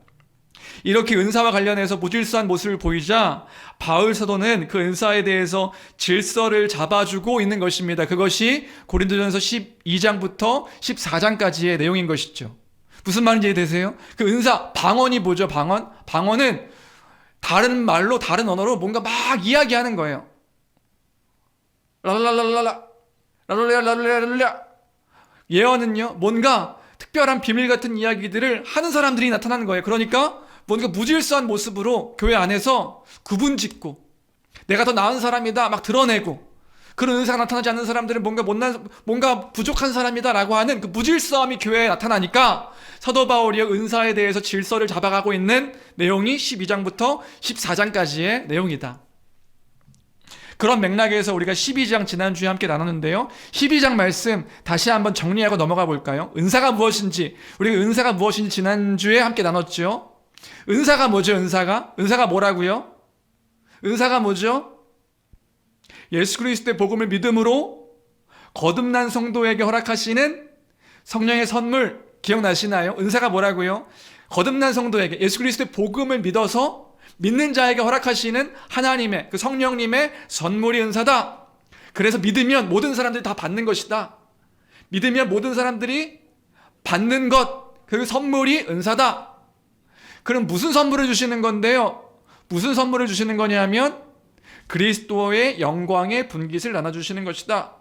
이렇게 은사와 관련해서 무질서한 모습을 보이자 바울 사도는 그 은사에 대해서 질서를 잡아주고 있는 것입니다. 그것이 고린도전서 12장부터 14장까지의 내용인 것이죠. 무슨 말인지 이해되세요? 그 은사, 방언이 뭐죠? 방언은 다른 말로, 다른 언어로 뭔가 막 이야기하는 거예요. 랄랄랄랄라, 랄랄랄랄랄라. 예언은요, 뭔가 특별한 비밀 같은 이야기들을 하는 사람들이 나타나는 거예요. 그러니까 뭔가 무질서한 모습으로 교회 안에서 구분짓고 내가 더 나은 사람이다 막 드러내고, 그런 은사가 나타나지 않는 사람들은 뭔가 부족한 사람이다라고 하는 그 무질서함이 교회에 나타나니까 사도 바울이 은사에 대해서 질서를 잡아가고 있는 내용이 12장부터 14장까지의 내용이다. 그런 맥락에서 우리가 12장 지난주에 함께 나눴는데요. 12장 말씀 다시 한번 정리하고 넘어가 볼까요? 은사가 무엇인지, 우리가 은사가 무엇인지 지난주에 함께 나눴죠. 은사가 뭐죠? 은사가 뭐라고요? 은사가 뭐죠? 예수 그리스도의 복음을 믿음으로 거듭난 성도에게 허락하시는 성령의 선물, 기억나시나요? 은사가 뭐라고요? 거듭난 성도에게, 예수 그리스도의 복음을 믿어서 믿는 자에게 허락하시는 하나님의, 그 성령님의 선물이 은사다. 그래서 믿으면 모든 사람들이 다 받는 것이다. 믿으면 모든 사람들이 받는 것, 그 선물이 은사다. 그럼 무슨 선물을 주시는 건데요? 무슨 선물을 주시는 거냐면 그리스도의 영광의 분깃을 나눠주시는 것이다.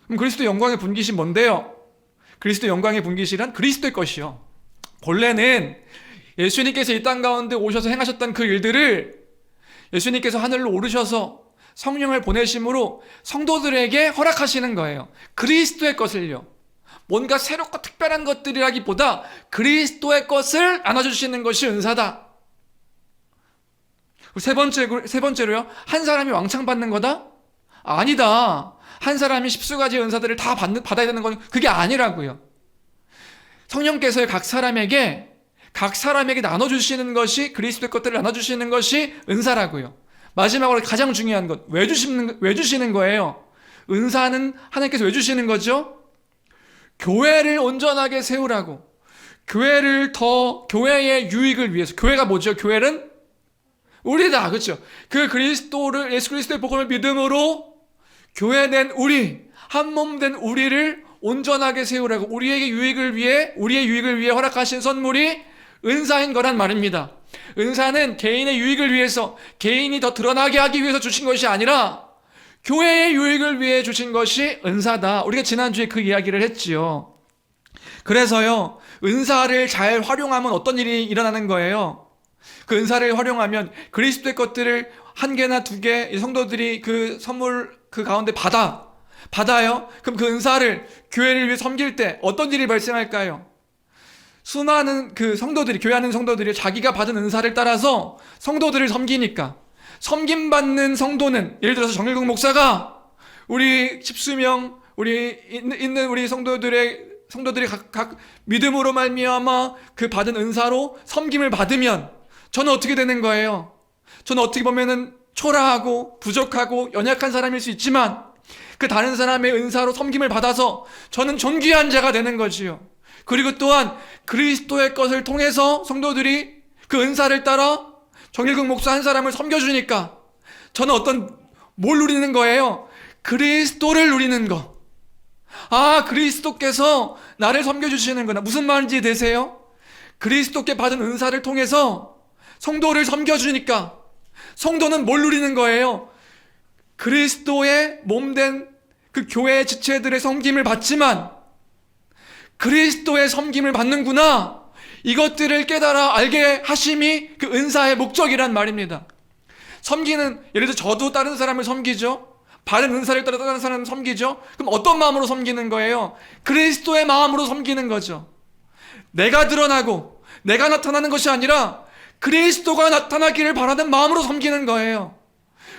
그럼 그리스도 영광의 분깃이 뭔데요? 그리스도 영광의 분깃이란 그리스도의 것이요. 본래는 예수님께서 이 땅 가운데 오셔서 행하셨던 그 일들을 예수님께서 하늘로 오르셔서 성령을 보내심으로 성도들에게 허락하시는 거예요. 그리스도의 것을요. 뭔가 새롭고 특별한 것들이라기보다 그리스도의 것을 나눠주시는 것이 은사다. 세 번째로요. 한 사람이 왕창 받는 거다? 아니다. 한 사람이 10수가지 은사들을 다 받아야 되는 건 그게 아니라고요. 성령께서 각 사람에게 나눠주시는 것이, 그리스도의 것들을 나눠주시는 것이 은사라고요. 마지막으로 가장 중요한 것, 왜 주시는 거예요? 은사는 하나님께서 왜 주시는 거죠? 교회를 온전하게 세우라고. 교회의 유익을 위해서. 교회가 뭐죠? 교회는 우리다. 그렇죠? 예수 그리스도의 복음을 믿음으로 교회된 우리, 한 몸 된 우리를 온전하게 세우라고, 우리의 유익을 위해 허락하신 선물이 은사인 거란 말입니다. 은사는 개인의 유익을 위해서, 개인이 더 드러나게 하기 위해서 주신 것이 아니라 교회의 유익을 위해 주신 것이 은사다. 우리가 지난주에 그 이야기를 했지요. 그래서요, 은사를 잘 활용하면 어떤 일이 일어나는 거예요? 그 은사를 활용하면 그리스도의 것들을 한 개나 두 개 성도들이 그 선물 그 가운데 받아요. 그럼 그 은사를 교회를 위해 섬길 때 어떤 일이 발생할까요? 수많은 그 성도들이, 교회 안에 성도들이 자기가 받은 은사를 따라서 성도들을 섬기니까, 섬김받는 성도는, 예를 들어서 정일국 목사가 우리 10수명 있는 우리 성도들이 각 믿음으로 말미암아 그 받은 은사로 섬김을 받으면 저는 어떻게 되는 거예요? 저는 어떻게 보면은 초라하고 부족하고 연약한 사람일 수 있지만 그 다른 사람의 은사로 섬김을 받아서 저는 존귀한 자가 되는 거지요. 그리고 또한 그리스도의 것을 통해서 성도들이 그 은사를 따라 정일국 목사 한 사람을 섬겨주니까 저는 뭘 누리는 거예요? 그리스도를 누리는 거. 아, 그리스도께서 나를 섬겨주시는구나. 무슨 말인지 되세요? 그리스도께 받은 은사를 통해서 성도를 섬겨주니까 성도는 뭘 누리는 거예요? 그리스도의 몸된 그 교회의 지체들의 섬김을 받지만 그리스도의 섬김을 받는구나. 이것들을 깨달아 알게 하심이 그 은사의 목적이란 말입니다. 예를 들어 저도 다른 사람을 섬기죠. 받은 은사를 따라 다른 사람을 섬기죠. 그럼 어떤 마음으로 섬기는 거예요? 그리스도의 마음으로 섬기는 거죠. 내가 드러나고 내가 나타나는 것이 아니라 그리스도가 나타나기를 바라는 마음으로 섬기는 거예요.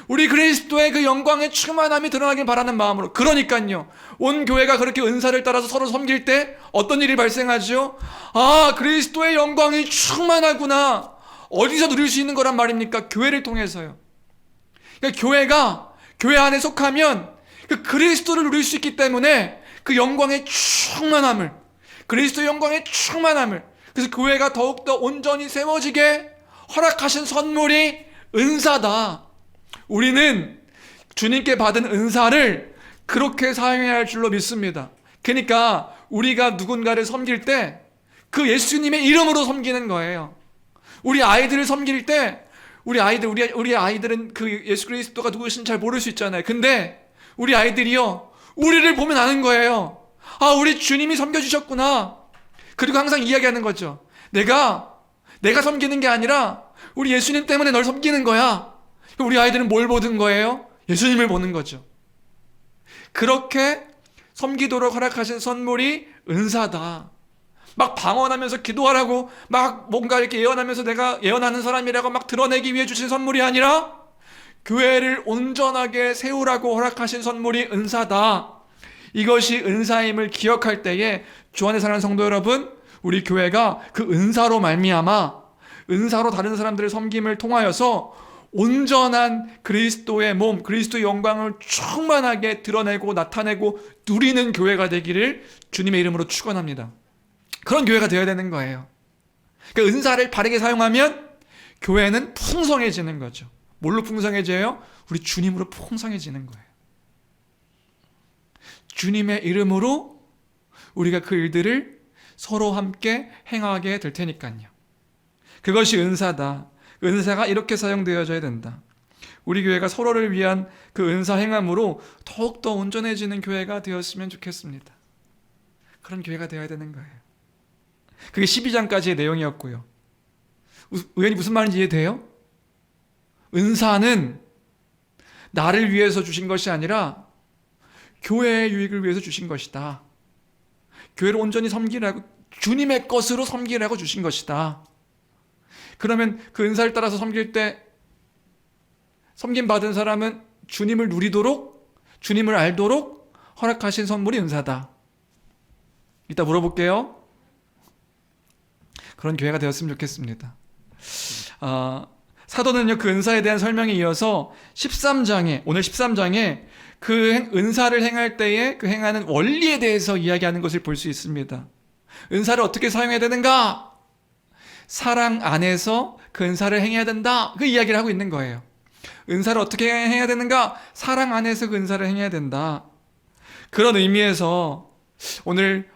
우리 그리스도의 그 영광의 충만함이 드러나길 바라는 마음으로. 그러니까요, 온 교회가 그렇게 은사를 따라서 서로 섬길 때 어떤 일이 발생하죠? 아, 그리스도의 영광이 충만하구나. 어디서 누릴 수 있는 거란 말입니까? 교회를 통해서요. 그러니까 교회가 교회 안에 속하면 그 그리스도를 누릴 수 있기 때문에 그 영광의 충만함을, 그리스도의 영광의 충만함을, 그래서 교회가 더욱더 온전히 세워지게 허락하신 선물이 은사다. 우리는 주님께 받은 은사를 그렇게 사용해야 할 줄로 믿습니다. 그러니까 우리가 누군가를 섬길 때 그 예수님의 이름으로 섬기는 거예요. 우리 아이들을 섬길 때 우리 아이들은 그 예수 그리스도가 누구신지 잘 모를 수 있잖아요. 근데 우리 아이들이요, 우리를 보면 아는 거예요. 아, 우리 주님이 섬겨주셨구나. 그리고 항상 이야기하는 거죠. 내가 섬기는 게 아니라 우리 예수님 때문에 널 섬기는 거야. 우리 아이들은 뭘 보는 거예요? 예수님을 보는 거죠. 그렇게 섬기도록 허락하신 선물이 은사다. 막 방언하면서 기도하라고 막 뭔가 이렇게 예언하면서 내가 예언하는 사람이라고 막 드러내기 위해 주신 선물이 아니라 교회를 온전하게 세우라고 허락하신 선물이 은사다. 이것이 은사임을 기억할 때에 주 안에 사는 성도 여러분, 우리 교회가 그 은사로 말미암아 은사로 다른 사람들의 섬김을 통하여서 온전한 그리스도의 몸, 그리스도의 영광을 충만하게 드러내고 나타내고 누리는 교회가 되기를 주님의 이름으로 축원합니다. 그런 교회가 되어야 되는 거예요. 그러니까 은사를 바르게 사용하면 교회는 풍성해지는 거죠. 뭘로 풍성해져요? 우리 주님으로 풍성해지는 거예요. 주님의 이름으로 우리가 그 일들을 서로 함께 행하게 될 테니까요. 그것이 은사다. 은사가 이렇게 사용되어져야 된다. 우리 교회가 서로를 위한 그 은사 행함으로 더욱더 온전해지는 교회가 되었으면 좋겠습니다. 그런 교회가 되어야 되는 거예요. 그게 12장까지의 내용이었고요. 의원이 무슨 말인지 이해돼요? 은사는 나를 위해서 주신 것이 아니라 교회의 유익을 위해서 주신 것이다. 교회를 온전히 섬기라고, 주님의 것으로 섬기라고 주신 것이다. 그러면 그 은사를 따라서 섬길 때 섬김받은 사람은 주님을 누리도록, 주님을 알도록 허락하신 선물이 은사다. 이따 물어볼게요. 그런 교회가 되었으면 좋겠습니다. 사도는요, 그 은사에 대한 설명에 이어서 13장에, 오늘 13장에 그 은사를 행할 때에 그 행하는 원리에 대해서 이야기하는 것을 볼 수 있습니다. 은사를 어떻게 사용해야 되는가? 사랑 안에서 그 은사를 행해야 된다. 그 이야기를 하고 있는 거예요. 은사를 어떻게 행해야 되는가? 사랑 안에서 그 은사를 행해야 된다. 그런 의미에서 오늘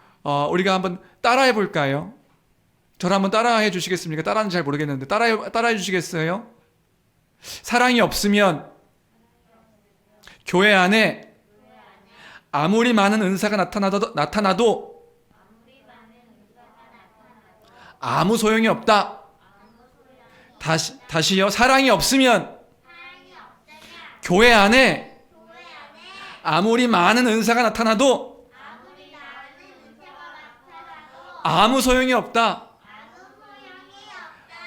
우리가 한번 따라해 볼까요? 저를 한번 따라해 주시겠습니까? 따라하는지 잘 모르겠는데 따라해 주시겠어요? 사랑이 없으면 교회 안에 아무리 많은 은사가 나타나도 아무 소용이 없다. 다시요. 사랑이 없으면 교회 안에 아무리 많은 은사가 나타나도 아무 소용이 없다.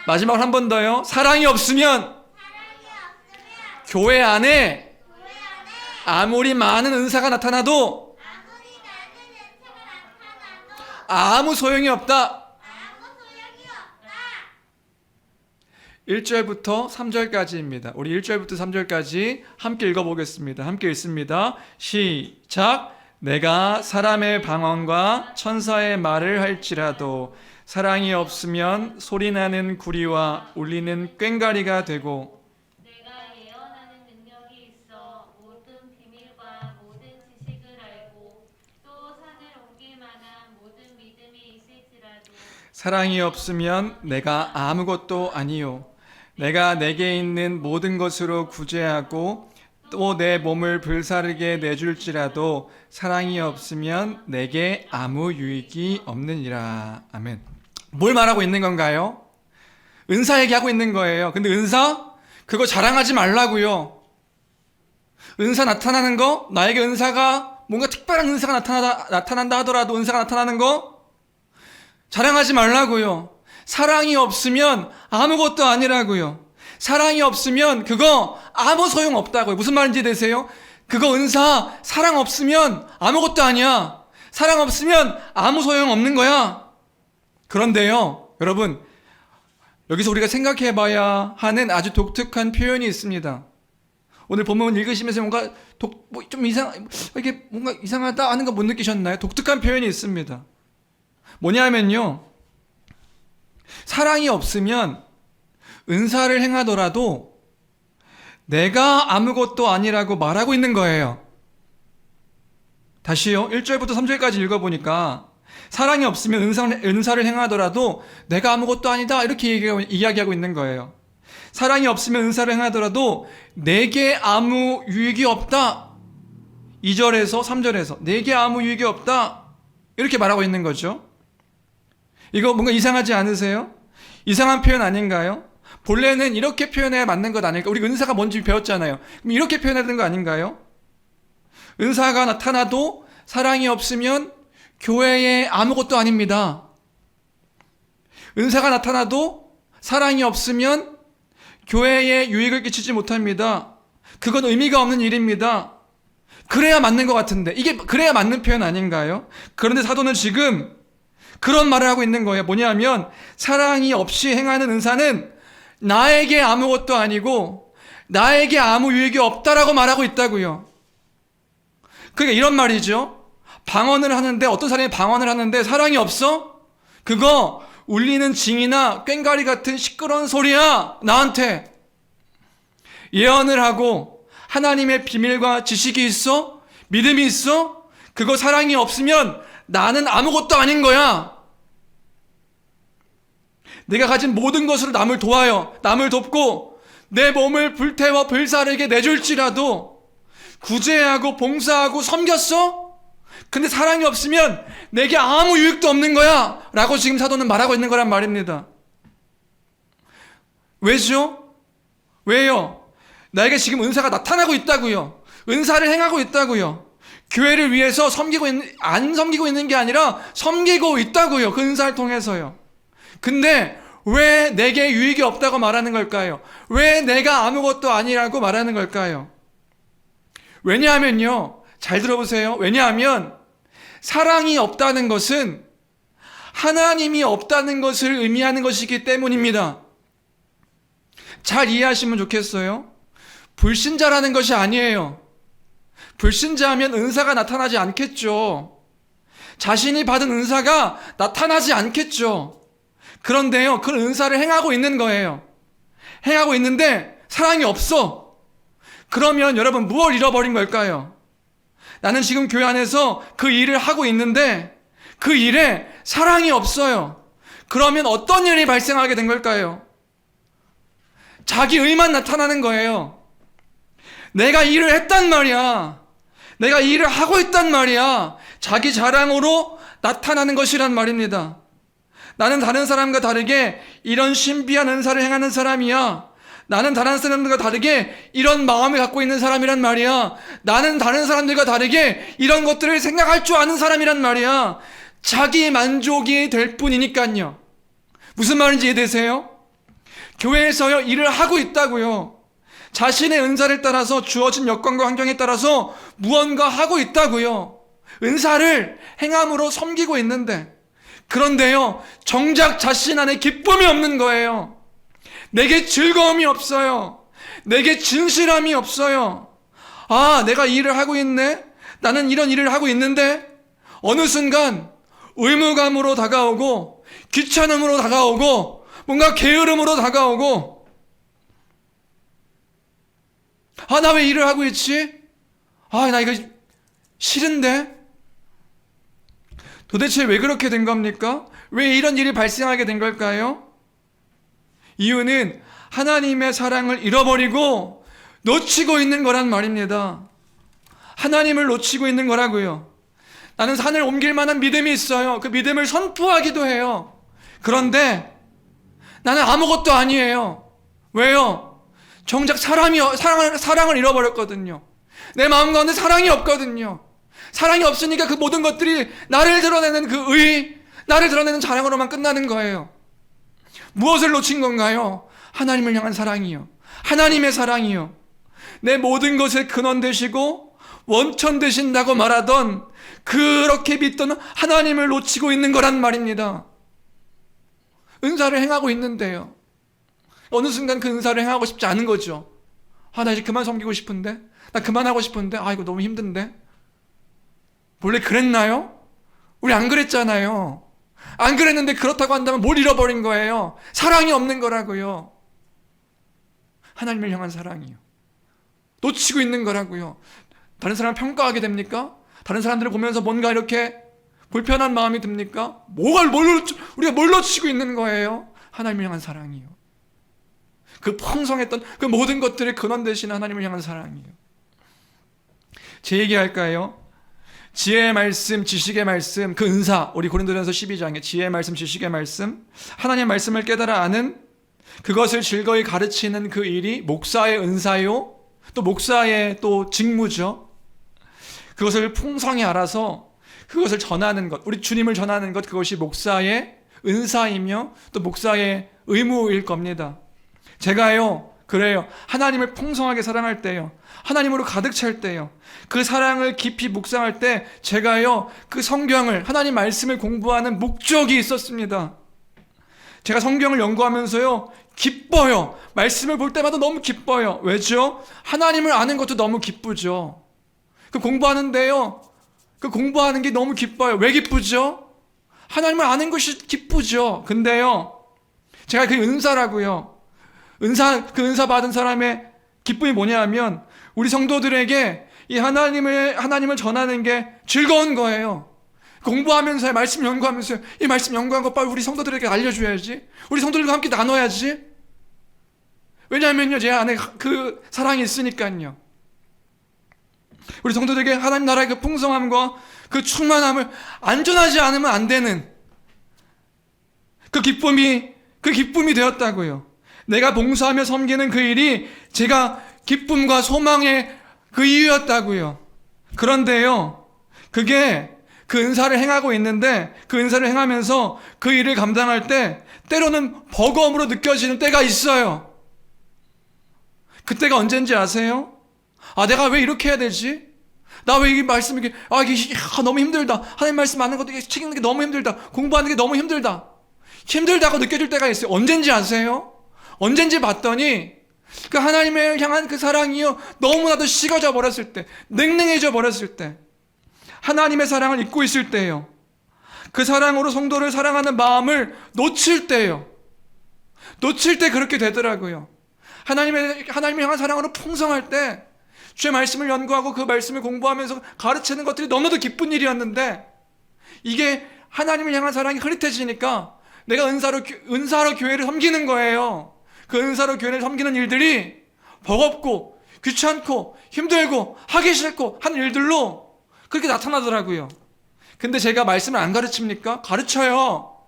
마지막으로 한 번 더요. 사랑이 없으면 교회 안에 아무리 많은 은사가 나타나도 아무 소용이 없다. 1절부터 3절까지입니다. 우리 1절부터 3절까지 함께 읽어보겠습니다. 함께 읽습니다. 시작. 내가 사람의 방언과 천사의 말을 할지라도 사랑이 없으면 소리나는 구리와 울리는 꽹과리가 되고, 내가 예언하는 능력이 있어 모든 비밀과 모든 지식을 알고 또 산을 옮길 만한 모든 믿음이 있을지라도 사랑이 없으면 내가 아무것도 아니요 내가 내게 있는 모든 것으로 구제하고 또 내 몸을 불사르게 내줄지라도 사랑이 없으면 내게 아무 유익이 없느니라. 아멘. 뭘 말하고 있는 건가요? 은사 얘기하고 있는 거예요. 근데 은사? 그거 자랑하지 말라고요. 은사 나타나는 거, 나에게 은사가 뭔가 특별한 은사가 나타난다 하더라도 은사가 나타나는 거 자랑하지 말라고요. 사랑이 없으면 아무것도 아니라고요. 사랑이 없으면 그거 아무 소용 없다고요. 무슨 말인지 되세요? 그거 은사, 사랑 없으면 아무것도 아니야. 사랑 없으면 아무 소용 없는 거야. 그런데요, 여러분, 여기서 우리가 생각해 봐야 하는 아주 독특한 표현이 있습니다. 오늘 본문 읽으시면서 뭔가 이게 뭔가 이상하다 하는 거 못 느끼셨나요? 독특한 표현이 있습니다. 뭐냐면요, 사랑이 없으면 은사를 행하더라도 내가 아무것도 아니라고 말하고 있는 거예요. 다시요, 1절부터 3절까지 읽어보니까 사랑이 없으면 은사를 행하더라도 내가 아무것도 아니다 이렇게 이야기하고 있는 거예요. 사랑이 없으면 은사를 행하더라도 내게 아무 유익이 없다. 2절에서 3절에서 내게 아무 유익이 없다 이렇게 말하고 있는 거죠. 이거 뭔가 이상하지 않으세요? 이상한 표현 아닌가요? 본래는 이렇게 표현해야 맞는 것 아닐까? 우리 은사가 뭔지 배웠잖아요. 그럼 이렇게 표현해야 되는 거 아닌가요? 은사가 나타나도 사랑이 없으면 교회에 아무것도 아닙니다. 은사가 나타나도 사랑이 없으면 교회에 유익을 끼치지 못합니다. 그건 의미가 없는 일입니다. 그래야 맞는 것 같은데, 이게 그래야 맞는 표현 아닌가요? 그런데 사도는 지금 그런 말을 하고 있는 거예요. 뭐냐면 사랑이 없이 행하는 은사는 나에게 아무것도 아니고 나에게 아무 유익이 없다라고 말하고 있다고요. 그러니까 이런 말이죠. 방언을 하는데, 어떤 사람이 방언을 하는데 사랑이 없어? 그거 울리는 징이나 꽹과리 같은 시끄러운 소리야. 나한테 예언을 하고 하나님의 비밀과 지식이 있어? 믿음이 있어? 그거 사랑이 없으면 나는 아무것도 아닌 거야. 내가 가진 모든 것으로 남을 도와요. 남을 돕고 내 몸을 불태워 불사르게 내줄지라도 구제하고 봉사하고 섬겼어? 근데 사랑이 없으면 내게 아무 유익도 없는 거야 라고 지금 사도는 말하고 있는 거란 말입니다. 왜죠? 왜요? 나에게 지금 은사가 나타나고 있다고요. 은사를 행하고 있다고요. 교회를 위해서 안 섬기고 있는 게 아니라 섬기고 있다고요. 그 은사를 통해서요. 근데 왜 내게 유익이 없다고 말하는 걸까요? 왜 내가 아무것도 아니라고 말하는 걸까요? 왜냐하면요, 잘 들어보세요. 왜냐하면 사랑이 없다는 것은 하나님이 없다는 것을 의미하는 것이기 때문입니다. 잘 이해하시면 좋겠어요. 불신자라는 것이 아니에요. 불신자하면 은사가 나타나지 않겠죠. 자신이 받은 은사가 나타나지 않겠죠. 그런데요, 그 은사를 행하고 있는 거예요. 행하고 있는데 사랑이 없어. 그러면 여러분 무엇을 잃어버린 걸까요? 나는 지금 교회 안에서 그 일을 하고 있는데 그 일에 사랑이 없어요. 그러면 어떤 일이 발생하게 된 걸까요? 자기 의만 나타나는 거예요. 내가 일을 했단 말이야. 내가 일을 하고 있단 말이야. 자기 자랑으로 나타나는 것이란 말입니다. 나는 다른 사람과 다르게 이런 신비한 은사를 행하는 사람이야. 나는 다른 사람들과 다르게 이런 마음을 갖고 있는 사람이란 말이야. 나는 다른 사람들과 다르게 이런 것들을 생각할 줄 아는 사람이란 말이야. 자기 만족이 될 뿐이니까요. 무슨 말인지 이해되세요? 교회에서요, 일을 하고 있다고요. 자신의 은사를 따라서 주어진 여건과 환경에 따라서 무언가 하고 있다고요. 은사를 행함으로 섬기고 있는데, 그런데요, 정작 자신 안에 기쁨이 없는 거예요. 내게 즐거움이 없어요. 내게 진실함이 없어요. 아, 내가 일을 하고 있네? 나는 이런 일을 하고 있는데 어느 순간 의무감으로 다가오고 귀찮음으로 다가오고 뭔가 게으름으로 다가오고, 아, 나 왜 일을 하고 있지? 아, 나 이거 싫은데? 도대체 왜 그렇게 된 겁니까? 왜 이런 일이 발생하게 된 걸까요? 이유는 하나님의 사랑을 잃어버리고 놓치고 있는 거란 말입니다. 하나님을 놓치고 있는 거라고요. 나는 산을 옮길 만한 믿음이 있어요. 그 믿음을 선포하기도 해요. 그런데 나는 아무것도 아니에요. 왜요? 정작 사랑을 잃어버렸거든요. 내 마음 가운데 사랑이 없거든요. 사랑이 없으니까 그 모든 것들이 나를 드러내는 나를 드러내는 자랑으로만 끝나는 거예요. 무엇을 놓친 건가요? 하나님을 향한 사랑이요. 하나님의 사랑이요. 내 모든 것의 근원 되시고 원천 되신다고 말하던 그렇게 믿던 하나님을 놓치고 있는 거란 말입니다. 은사를 행하고 있는데요. 어느 순간 그 은사를 행하고 싶지 않은 거죠. 나 이제 그만 섬기고 싶은데? 나 그만하고 싶은데? 이거 너무 힘든데? 원래 그랬나요? 우리 안 그랬잖아요. 안 그랬는데 그렇다고 한다면 뭘 잃어버린 거예요? 사랑이 없는 거라고요. 하나님을 향한 사랑이요. 놓치고 있는 거라고요. 다른 사람을 평가하게 됩니까? 다른 사람들을 보면서 뭔가 이렇게 불편한 마음이 듭니까? 우리가 뭘 놓치고 있는 거예요? 하나님을 향한 사랑이요. 그 풍성했던 그 모든 것들의 근원 되시는 하나님을 향한 사랑이요. 제 얘기할까요? 지혜의 말씀, 지식의 말씀, 그 은사, 우리 고린도전서 12장에 지혜의 말씀, 지식의 말씀, 하나님의 말씀을 깨달아 아는 그것을 즐거이 가르치는 그 일이 목사의 은사요, 또 목사의 또 직무죠. 그것을 풍성히 알아서 그것을 전하는 것, 우리 주님을 전하는 것, 그것이 목사의 은사이며 또 목사의 의무일 겁니다. 제가요, 그래요. 하나님을 풍성하게 사랑할 때요, 하나님으로 가득 찰 때요, 그 사랑을 깊이 묵상할 때 제가요, 그 성경을, 하나님 말씀을 공부하는 목적이 있었습니다. 제가 성경을 연구하면서요, 기뻐요. 말씀을 볼 때마다 너무 기뻐요. 왜죠? 하나님을 아는 것도 너무 기쁘죠. 그 공부하는데요, 그 공부하는 게 너무 기뻐요. 왜 기쁘죠? 하나님을 아는 것이 기쁘죠. 근데요, 제가 그 은사라고요. 그 은사 받은 사람의 기쁨이 뭐냐 하면, 우리 성도들에게 이 하나님을 전하는 게 즐거운 거예요. 공부하면서요, 말씀 연구하면서요, 이 말씀 연구한 거 빨리 우리 성도들에게 알려줘야지. 우리 성도들과 함께 나눠야지. 왜냐하면요, 제 안에 그 사랑이 있으니까요. 우리 성도들에게 하나님 나라의 그 풍성함과 그 충만함을 안전하지 않으면 안 되는 그 기쁨이 되었다고요. 내가 봉사하며 섬기는 그 일이 제가 기쁨과 소망의 그 이유였다고요. 그런데요, 그게 그 은사를 행하고 있는데, 그 은사를 행하면서 그 일을 감당할 때 때로는 버거움으로 느껴지는 때가 있어요. 그때가 언젠지 아세요? 내가 왜 이렇게 해야 되지? 나 왜 이 말씀 이게 너무 힘들다. 하나님 말씀 아는 것도 책 읽는 게 너무 힘들다. 공부하는 게 너무 힘들다. 힘들다고 느껴질 때가 있어요. 언젠지 아세요? 언젠지 봤더니 그 하나님을 향한 그 사랑이요, 너무나도 식어져 버렸을 때, 냉랭해져 버렸을 때, 하나님의 사랑을 잊고 있을 때요, 그 사랑으로 성도를 사랑하는 마음을 놓칠 때요, 놓칠 때 그렇게 되더라고요. 하나님을 향한 사랑으로 풍성할 때 주의 말씀을 연구하고 그 말씀을 공부하면서 가르치는 것들이 너무나도 기쁜 일이었는데, 이게 하나님을 향한 사랑이 흐릿해지니까 내가 은사로 교회를 섬기는 거예요. 그 은사로 교회를 섬기는 일들이 버겁고 귀찮고 힘들고 하기 싫고 하는 일들로 그렇게 나타나더라고요. 근데 제가 말씀을 안 가르칩니까? 가르쳐요.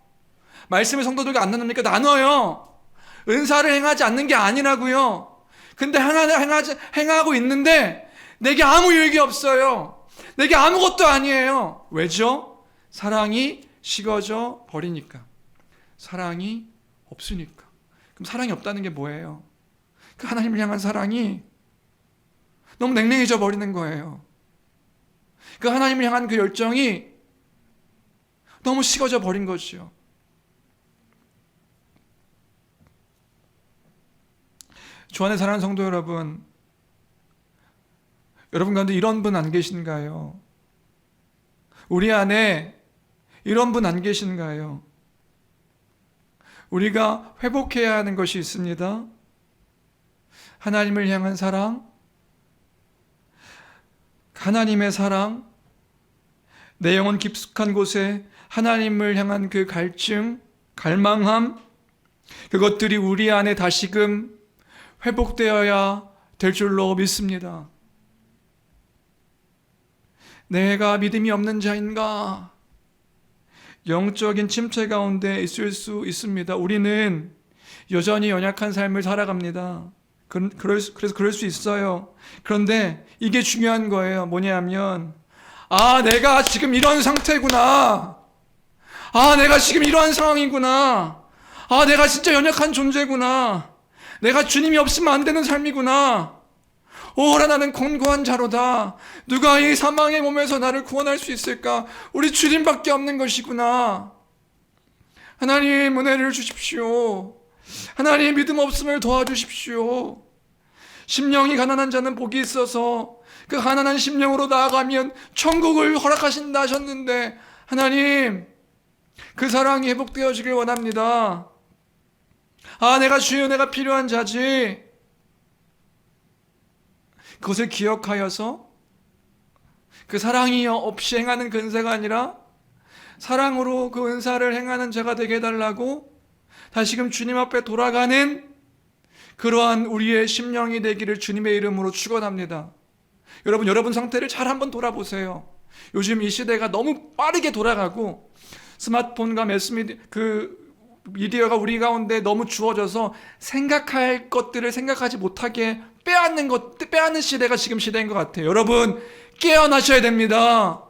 말씀을 성도들과 안 나눕니까? 나눠요. 은사를 행하지 않는 게 아니라고요. 근데 행하고 있는데 내게 아무 유익이 없어요. 내게 아무것도 아니에요. 왜죠? 사랑이 식어져 버리니까. 사랑이 없으니까. 그럼 사랑이 없다는 게 뭐예요? 그 하나님을 향한 사랑이 너무 냉랭해져 버리는 거예요. 그 하나님을 향한 그 열정이 너무 식어져 버린 거죠. 주 안에 사랑하는 성도 여러분, 여러분 가운데 이런 분 안 계신가요? 우리 안에 이런 분 안 계신가요? 우리가 회복해야 하는 것이 있습니다. 하나님을 향한 사랑, 하나님의 사랑, 내 영혼 깊숙한 곳에 하나님을 향한 그 갈증, 갈망함, 그것들이 우리 안에 다시금 회복되어야 될 줄로 믿습니다. 내가 믿음이 없는 자인가? 영적인 침체 가운데 있을 수 있습니다. 우리는 여전히 연약한 삶을 살아갑니다. 그래서 그럴 수 있어요. 그런데 이게 중요한 거예요. 뭐냐면, 내가 지금 이런 상태구나. 내가 지금 이러한 상황이구나. 내가 진짜 연약한 존재구나. 내가 주님이 없으면 안 되는 삶이구나. 오라 나는 곤고한 자로다. 누가 이 사망의 몸에서 나를 구원할 수 있을까? 우리 주님밖에 없는 것이구나. 하나님 은혜를 주십시오. 하나님 믿음 없음을 도와주십시오. 심령이 가난한 자는 복이 있어서 그 가난한 심령으로 나아가면 천국을 허락하신다 하셨는데 하나님 그 사랑이 회복되어지길 원합니다. 아 내가 주여 내가 필요한 자지. 그것을 기억하여서 그 사랑이 없이 행하는 그 은사가 아니라 사랑으로 그 은사를 행하는 자가 되게 해달라고 다시금 주님 앞에 돌아가는 그러한 우리의 심령이 되기를 주님의 이름으로 축원합니다. 여러분 상태를 잘 한번 돌아보세요. 요즘 이 시대가 너무 빠르게 돌아가고 스마트폰과 미디어가 우리 가운데 너무 주어져서 생각할 것들을 생각하지 못하게 빼앗는 시대가 지금 시대인 것 같아요. 여러분 깨어나셔야 됩니다.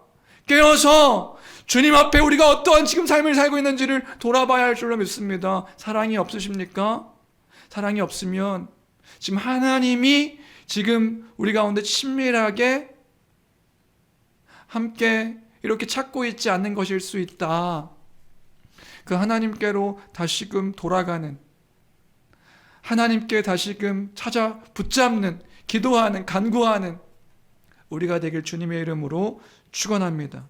깨어서 주님 앞에 우리가 어떠한 지금 삶을 살고 있는지를 돌아봐야 할 줄로 믿습니다. 사랑이 없으십니까? 사랑이 없으면 지금 하나님이 지금 우리 가운데 친밀하게 함께 이렇게 찾고 있지 않는 것일 수 있다. 그 하나님께로 다시금 돌아가는, 하나님께 다시금 찾아 붙잡는, 기도하는, 간구하는 우리가 되길 주님의 이름으로 축원합니다.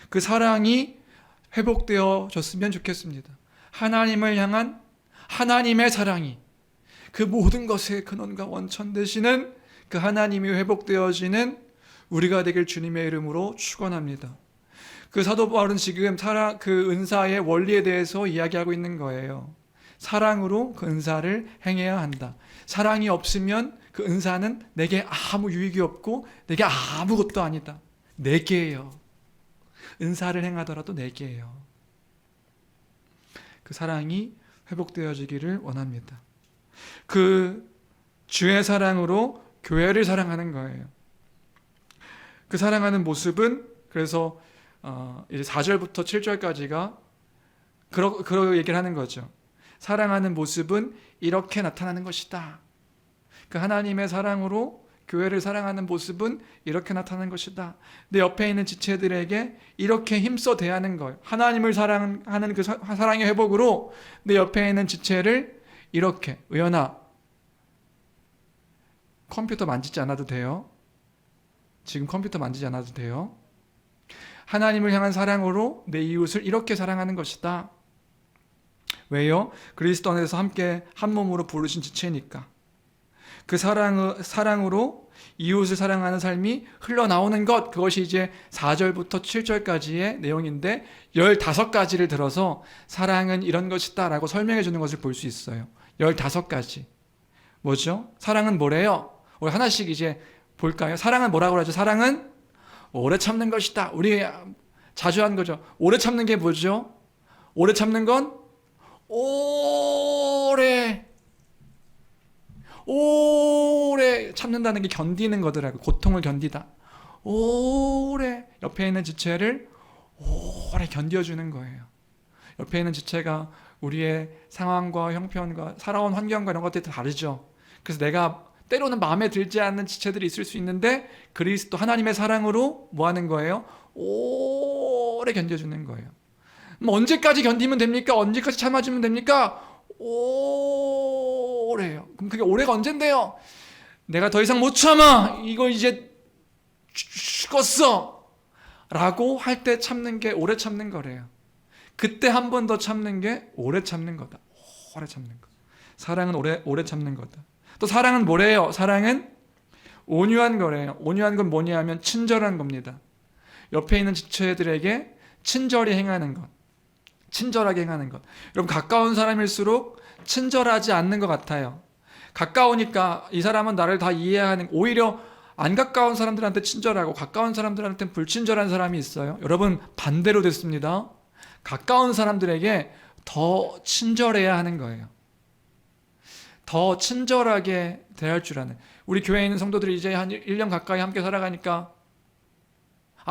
그 사랑이 회복되어졌으면 좋겠습니다. 하나님을 향한 하나님의 사랑이 그 모든 것의 근원과 원천 되시는 그 하나님이 회복되어지는 우리가 되길 주님의 이름으로 축원합니다. 그 사도 바울은 지금 그 은사의 원리에 대해서 이야기하고 있는 거예요. 사랑으로 그 은사를 행해야 한다. 사랑이 없으면 그 은사는 내게 아무 유익이 없고 내게 아무것도 아니다. 내게예요. 은사를 행하더라도 내게예요. 그 사랑이 회복되어지기를 원합니다. 그 주의 사랑으로 교회를 사랑하는 거예요. 그 사랑하는 모습은 그래서 이제 4절부터 7절까지가 그런 얘기를 하는 거죠. 사랑하는 모습은 이렇게 나타나는 것이다. 그 하나님의 사랑으로 교회를 사랑하는 모습은 이렇게 나타나는 것이다. 내 옆에 있는 지체들에게 이렇게 힘써 대하는 거예요. 하나님을 사랑하는 그 사랑의 회복으로 내 옆에 있는 지체를 이렇게 의연아 컴퓨터 만지지 않아도 돼요. 지금 컴퓨터 만지지 않아도 돼요. 하나님을 향한 사랑으로 내 이웃을 이렇게 사랑하는 것이다. 왜요? 그리스도 안에서 함께 한 몸으로 부르신 지체니까. 그 사랑으로 이웃을 사랑하는 삶이 흘러나오는 것, 그것이 이제 4절부터 7절까지의 내용인데 15가지를 들어서 사랑은 이런 것이다 라고 설명해 주는 것을 볼 수 있어요. 15가지. 뭐죠? 사랑은 뭐래요? 우리 하나씩 이제 볼까요? 사랑은 뭐라고 하죠? 사랑은 오래 참는 것이다. 우리 자주 하는 거죠. 오래 참는 게 뭐죠? 오래 참는 건 오래 참는다는 게 견디는 거더라고요. 고통을 견디다. 오래 옆에 있는 지체를 오래 견뎌주는 거예요. 옆에 있는 지체가 우리의 상황과 형편과 살아온 환경과 이런 것들이 다르죠. 그래서 내가 때로는 마음에 들지 않는 지체들이 있을 수 있는데 그리스도 하나님의 사랑으로 뭐 하는 거예요? 오래 견뎌주는 거예요. 언제까지 견디면 됩니까? 언제까지 참아주면 됩니까? 오래요. 그럼 그게 오래가 언젠데요? 내가 더 이상 못 참아. 이거 이제 죽었어. 라고 할 때 참는 게 오래 참는 거래요. 그때 한 번 더 참는 게 오래 참는 거다. 오래 참는 거. 사랑은 오래 참는 거다. 또 사랑은 뭐래요? 사랑은 온유한 거래요. 온유한 건 뭐냐면 친절한 겁니다. 옆에 있는 지체들에게 친절히 행하는 것. 친절하게 행하는 것. 여러분 가까운 사람일수록 친절하지 않는 것 같아요. 가까우니까 이 사람은 나를 다 이해하는, 오히려 안 가까운 사람들한테 친절하고 가까운 사람들한테는 불친절한 사람이 있어요. 여러분 반대로 됐습니다. 가까운 사람들에게 더 친절해야 하는 거예요. 더 친절하게 대할 줄 아는. 우리 교회에 있는 성도들이 이제 한 1년 가까이 함께 살아가니까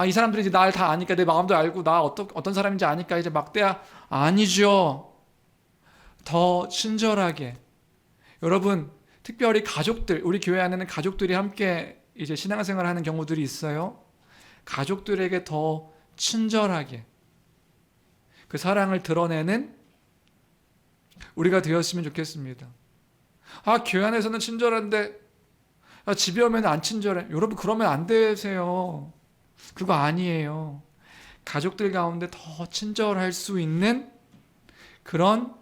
이 사람들이 이제 날 다 아니까 내 마음도 알고 나 어떤 사람인지 아니까 이제 막 대야 아니죠. 더 친절하게 여러분, 특별히 가족들, 우리 교회 안에는 가족들이 함께 이제 신앙생활을 하는 경우들이 있어요. 가족들에게 더 친절하게 그 사랑을 드러내는 우리가 되었으면 좋겠습니다. 교회 안에서는 친절한데 집에 오면 안 친절해. 여러분, 그러면 안 되세요. 그거 아니에요. 가족들 가운데 더 친절할 수 있는 그런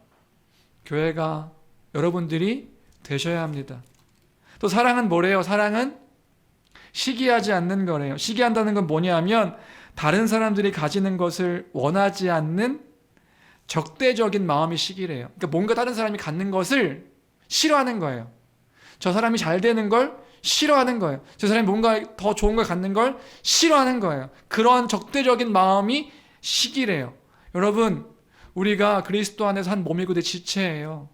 교회가 여러분들이 되셔야 합니다. 또 사랑은 뭐래요? 사랑은 시기하지 않는 거래요. 시기한다는 건 뭐냐면 다른 사람들이 가지는 것을 원하지 않는 적대적인 마음이 시기래요. 그러니까 뭔가 다른 사람이 갖는 것을 싫어하는 거예요. 저 사람이 잘 되는 걸 싫어하는 거예요. 저 사람이 뭔가 더 좋은 걸 갖는 걸 싫어하는 거예요. 그런 적대적인 마음이 시기래요. 여러분, 우리가 그리스도 안에서 한 몸이고 내 지체예요.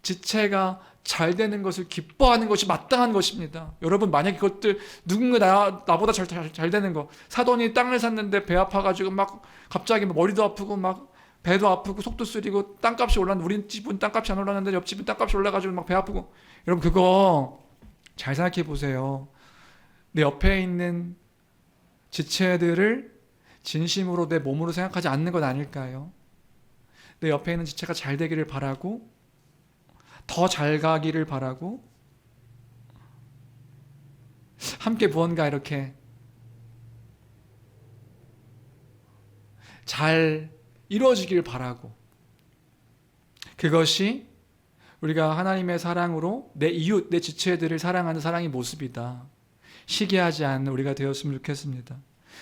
지체가 잘 되는 것을 기뻐하는 것이 마땅한 것입니다. 여러분, 만약에 그것들 누군가 나보다 잘 되는 거, 사돈이 땅을 샀는데 배 아파가지고 막 갑자기 머리도 아프고 막 배도 아프고 속도 쓰리고 땅값이 올랐는데 우리 집은 땅값이 안 올랐는데 옆집은 땅값이 올라가지고 막 배 아프고, 여러분 그거 잘 생각해 보세요. 내 옆에 있는 지체들을 진심으로 내 몸으로 생각하지 않는 것 아닐까요? 내 옆에 있는 지체가 잘 되기를 바라고 더 잘 가기를 바라고 함께 무언가 이렇게 잘 이루어지길 바라고, 그것이 우리가 하나님의 사랑으로 내 이웃, 내 지체들을 사랑하는 사랑의 모습이다. 시기하지 않는 우리가 되었으면 좋겠습니다.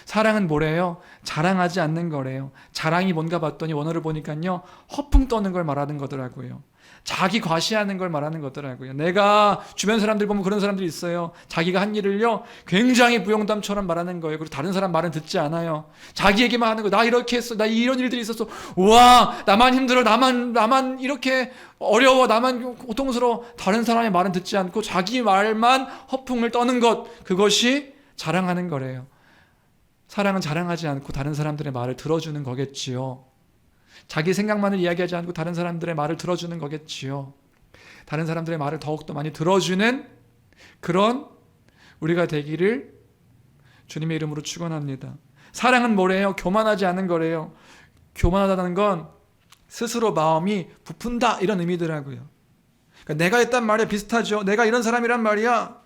사랑은 뭐래요? 자랑하지 않는 거래요. 자랑이 뭔가 봤더니 원어를 보니까요, 허풍 떠는 걸 말하는 거더라고요. 자기 과시하는 걸 말하는 거더라고요. 내가 주변 사람들 보면 그런 사람들이 있어요. 자기가 한 일을요, 굉장히 부영담처럼 말하는 거예요. 그리고 다른 사람 말은 듣지 않아요. 자기 얘기만 하는 거예요. 나 이렇게 했어. 나 이런 일들이 있었어. 우와, 나만 힘들어. 나만 이렇게 어려워. 나만 고통스러워. 다른 사람의 말은 듣지 않고 자기 말만 허풍을 떠는 것, 그것이 자랑하는 거래요. 사랑은 자랑하지 않고 다른 사람들의 말을 들어주는 거겠지요. 자기 생각만을 이야기하지 않고 다른 사람들의 말을 들어주는 거겠지요. 다른 사람들의 말을 더욱더 많이 들어주는 그런 우리가 되기를 주님의 이름으로 축원합니다. 사랑은 뭐래요? 교만하지 않은 거래요. 교만하다는 건 스스로 마음이 부푼다, 이런 의미더라고요. 그러니까 내가 했단 말이야 비슷하죠. 내가 이런 사람이란 말이야.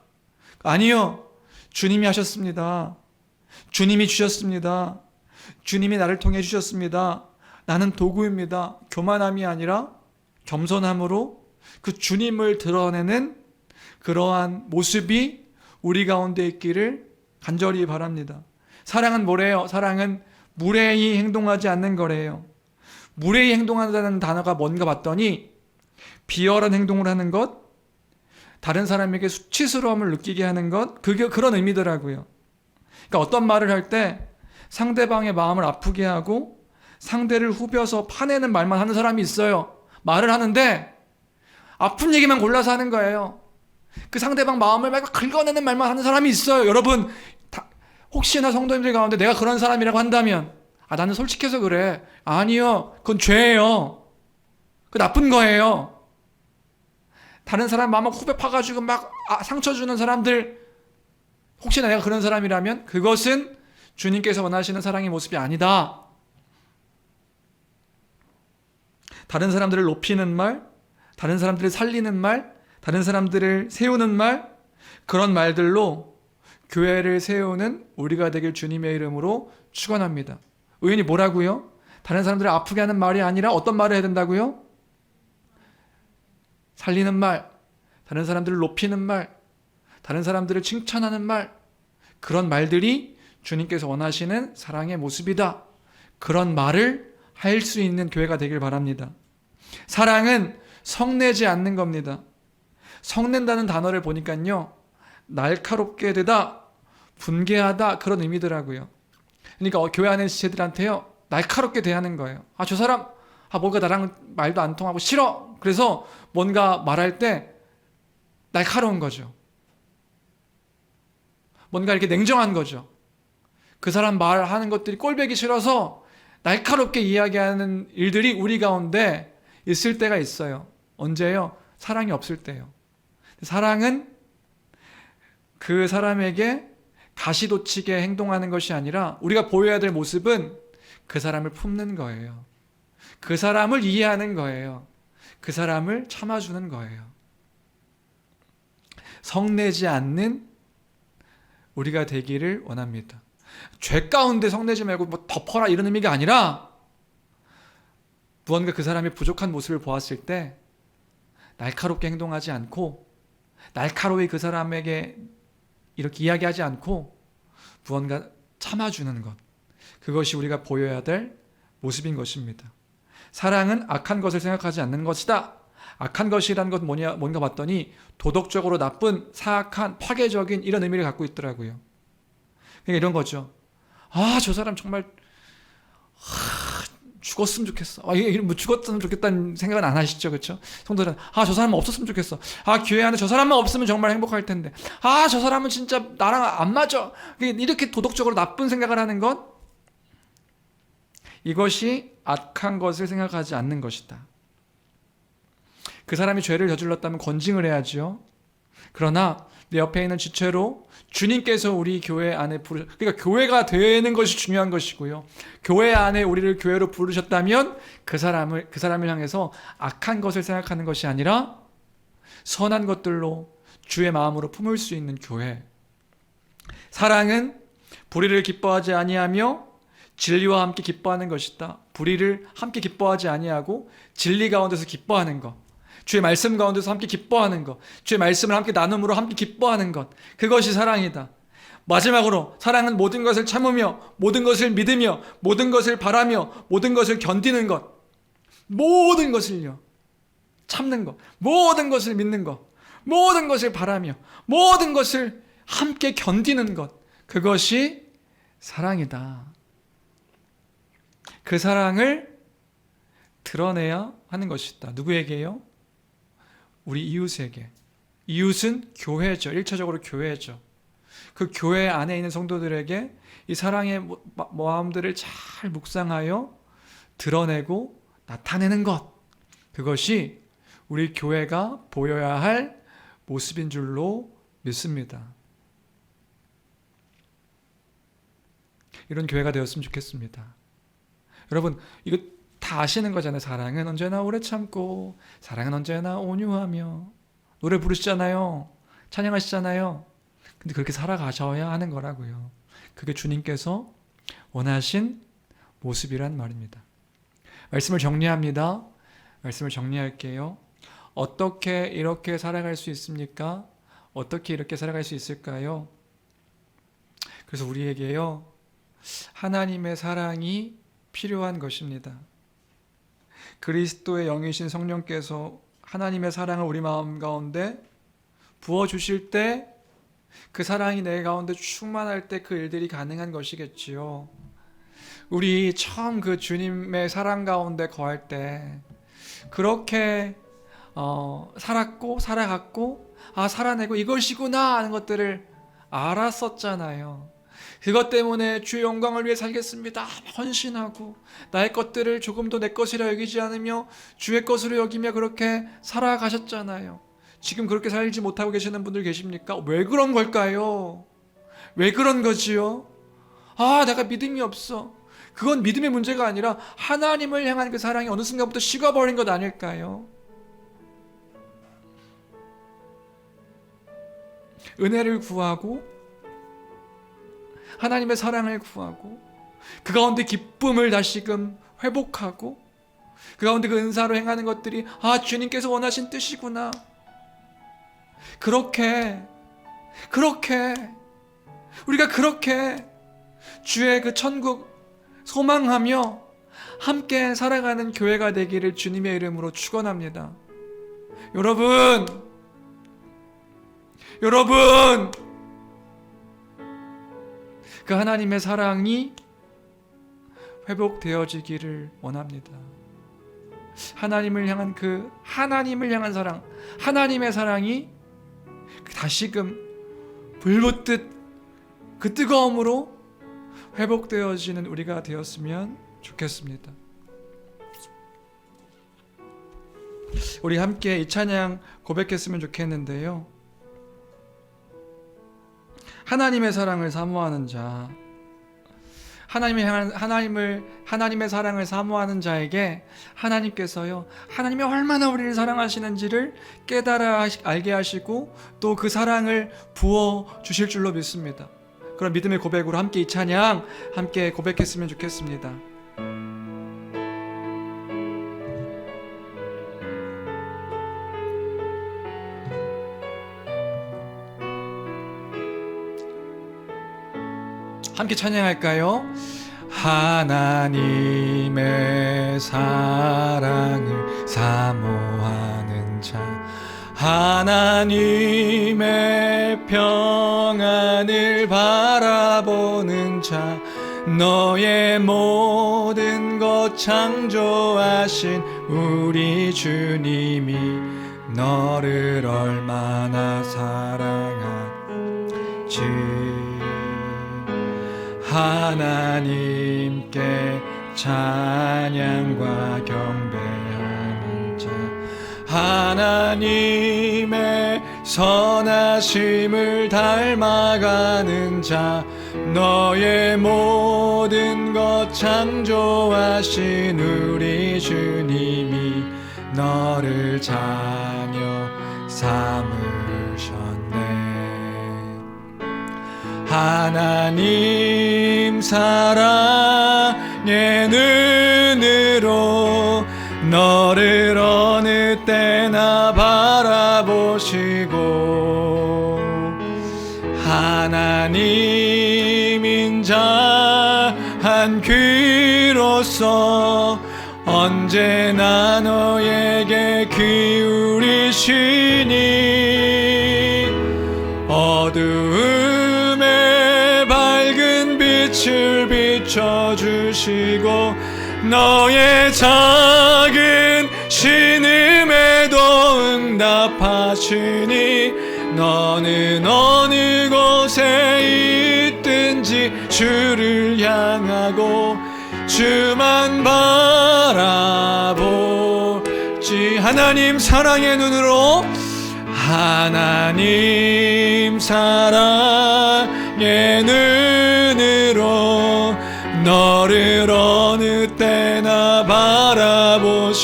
아니요. 주님이 하셨습니다. 주님이 주셨습니다. 주님이 나를 통해 주셨습니다. 나는 도구입니다. 교만함이 아니라 겸손함으로 그 주님을 드러내는 그러한 모습이 우리 가운데 있기를 간절히 바랍니다. 사랑은 뭐래요? 사랑은 무례히 행동하지 않는 거래요. 무례히 행동한다는 단어가 뭔가 봤더니 비열한 행동을 하는 것, 다른 사람에게 수치스러움을 느끼게 하는 것, 그게 그런 의미더라고요. 그러니까 어떤 말을 할 때 상대방의 마음을 아프게 하고 상대를 후벼서 파내는 말만 하는 사람이 있어요. 말을 하는데 아픈 얘기만 골라서 하는 거예요. 그 상대방 마음을 막 긁어내는 말만 하는 사람이 있어요. 여러분, 혹시나 성도님들 가운데 내가 그런 사람이라고 한다면, 나는 솔직해서 그래. 아니요. 그건 죄예요. 그 나쁜 거예요. 다른 사람 마음을 후벼 파가지고 막 상처 주는 사람들, 혹시나 내가 그런 사람이라면 그것은 주님께서 원하시는 사랑의 모습이 아니다. 다른 사람들을 높이는 말, 다른 사람들을 살리는 말, 다른 사람들을 세우는 말, 그런 말들로 교회를 세우는 우리가 되길 주님의 이름으로 축원합니다. 의원이 뭐라고요? 다른 사람들을 아프게 하는 말이 아니라 어떤 말을 해야 된다고요? 살리는 말, 다른 사람들을 높이는 말, 다른 사람들을 칭찬하는 말, 그런 말들이 주님께서 원하시는 사랑의 모습이다. 그런 말을 할 수 있는 교회가 되길 바랍니다. 사랑은 성내지 않는 겁니다. 성낸다는 단어를 보니까요, 날카롭게 되다, 분개하다, 그런 의미더라고요. 그러니까 교회 안에 지체들한테요, 날카롭게 대하는 거예요. 저 사람 뭔가 나랑 말도 안 통하고 싫어. 그래서 뭔가 말할 때 날카로운 거죠. 뭔가 이렇게 냉정한 거죠. 그 사람 말하는 것들이 꼴보기 싫어서 날카롭게 이야기하는 일들이 우리 가운데 있을 때가 있어요. 언제요? 사랑이 없을 때요. 사랑은 그 사람에게 가시돋치게 행동하는 것이 아니라 우리가 보여야 될 모습은 그 사람을 품는 거예요. 그 사람을 이해하는 거예요. 그 사람을 참아주는 거예요. 성내지 않는 우리가 되기를 원합니다. 죄 가운데 성내지 말고 뭐 덮어라 이런 의미가 아니라 무언가 그 사람의 부족한 모습을 보았을 때 날카롭게 행동하지 않고 날카로이 그 사람에게 이렇게 이야기하지 않고 무언가 참아주는 것, 그것이 우리가 보여야 될 모습인 것입니다. 사랑은 악한 것을 생각하지 않는 것이다. 악한 것이란 건 뭔가 봤더니 도덕적으로 나쁜, 사악한, 파괴적인 이런 의미를 갖고 있더라고요. 그러니까 이런 거죠. 저 사람 정말 죽었으면 좋겠어. 뭐 죽었으면 좋겠다는 생각은 안 하시죠, 그렇죠? 성도들은 저 사람은 없었으면 좋겠어. 교회 안에 저 사람만 없으면 정말 행복할 텐데. 저 사람은 진짜 나랑 안 맞아. 이렇게 도덕적으로 나쁜 생각을 하는 것, 이것이 악한 것을 생각하지 않는 것이다. 그 사람이 죄를 저질렀다면 건징을 해야지요. 그러나 내 옆에 있는 지체로 주님께서 우리 교회 안에 그러니까 교회가 되는 것이 중요한 것이고요. 교회 안에 우리를 교회로 부르셨다면 그 사람을 향해서 악한 것을 생각하는 것이 아니라 선한 것들로 주의 마음으로 품을 수 있는 교회. 사랑은 불의를 기뻐하지 아니하며 진리와 함께 기뻐하는 것이다. 불의를 함께 기뻐하지 아니하고 진리 가운데서 기뻐하는 것, 주의 말씀 가운데서 함께 기뻐하는 것, 주의 말씀을 함께 나눔으로 함께 기뻐하는 것, 그것이 사랑이다. 마지막으로 사랑은 모든 것을 참으며 모든 것을 믿으며 모든 것을 바라며 모든 것을 견디는 것, 모든 것을요 참는 것, 모든 것을 믿는 것, 모든 것을 바라며 모든 것을 함께 견디는 것, 그것이 사랑이다. 그 사랑을 드러내야 하는 것이다. 누구에게요? 우리 이웃에게. 이웃은 교회죠. 1차적으로 교회죠. 그 교회 안에 있는 성도들에게 이 사랑의 마음들을 잘 묵상하여 드러내고 나타내는 것, 그것이 우리 교회가 보여야 할 모습인 줄로 믿습니다. 이런 교회가 되었으면 좋겠습니다. 여러분, 이거 다 아시는 거잖아요. 사랑은 언제나 오래 참고 사랑은 언제나 온유하며, 노래 부르시잖아요. 찬양하시잖아요. 근데 그렇게 살아가셔야 하는 거라고요. 그게 주님께서 원하신 모습이란 말입니다. 말씀을 정리합니다. 말씀을 정리할게요. 어떻게 이렇게 살아갈 수 있습니까? 어떻게 이렇게 살아갈 수 있을까요? 그래서 우리에게요, 하나님의 사랑이 필요한 것입니다. 그리스도의 영이신 성령께서 하나님의 사랑을 우리 마음 가운데 부어주실 때 그 사랑이 내 가운데 충만할 때 그 일들이 가능한 것이겠지요. 우리 처음 그 주님의 사랑 가운데 거할 때 그렇게 살았고 살아갔고 살아내고 이것이구나 하는 것들을 알았었잖아요. 그것 때문에 주의 영광을 위해 살겠습니다 헌신하고 나의 것들을 조금도 내 것이라 여기지 않으며 주의 것으로 여기며 그렇게 살아가셨잖아요. 지금 그렇게 살지 못하고 계시는 분들 계십니까? 왜 그런 걸까요? 왜 그런 거지요? 내가 믿음이 없어. 그건 믿음의 문제가 아니라 하나님을 향한 그 사랑이 어느 순간부터 식어버린 것 아닐까요? 은혜를 구하고 하나님의 사랑을 구하고 그 가운데 기쁨을 다시금 회복하고 그 가운데 그 은사로 행하는 것들이 주님께서 원하신 뜻이구나. 그렇게 우리가 그렇게 주의 그 천국 소망하며 함께 살아가는 교회가 되기를 주님의 이름으로 축원합니다. 여러분 그 하나님의 사랑이 회복되어지기를 원합니다. 하나님을 향한 사랑, 하나님의 사랑이 다시금 불붙듯 그 뜨거움으로 회복되어지는 우리가 되었으면 좋겠습니다. 우리 함께 이 찬양 고백했으면 좋겠는데요. 하나님의 사랑을 사모하는 자, 하나님의 사랑을 사모하는 자에게 하나님께서요, 하나님이 얼마나 우리를 사랑하시는지를 깨달아 알게 하시고 또 그 사랑을 부어 주실 줄로 믿습니다. 그런 믿음의 고백으로 함께 이 찬양 함께 고백했으면 좋겠습니다. 함께 찬양할까요? 하나님의 사랑을 사모하는 자, 하나님의 평안을 바라보는 자, 너의 모든 것 창조하신 우리 주님이 너를 얼마나 사랑하지. 하나님께 찬양과 경배하는 자, 하나님의 선하심을 닮아가는 자, 너의 모든 것 창조하신 우리 주님이 너를 자녀 삼으셨네. 하나님 사랑의 눈으로 너를 어느 때나 바라보시고, 하나님 인자한 귀로서 언제나 너에게 기울이시니, 어두움에 밝은 빛을 비춰주시고 너의 작은 신음에도 응답하시니, 너는 어느 곳에 있든지 주를 향하고 주만 바라보지. 하나님 사랑의 눈으로, 하나님 사랑의 눈으로 너를 어느 때나 바라보시고,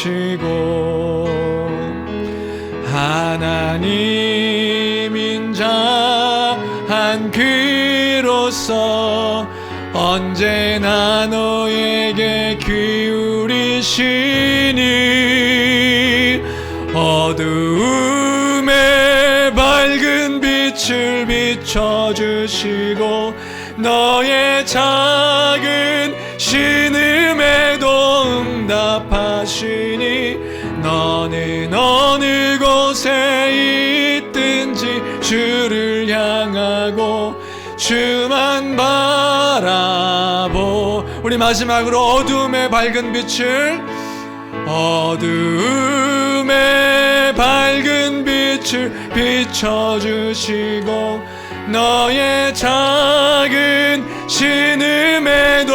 하나님 인자한 귀로서 언제나 너에게 기울이시니, 어두움에 밝은 빛을 비춰주시고 너의 작은 신음에도 응답하시니, 너는 어느 곳에 있든지 주를 향하고 주만 바라보. 우리 마지막으로 어두움의 밝은 빛을, 어두움의 밝은 빛을 비춰주시고 너의 작은 신음에도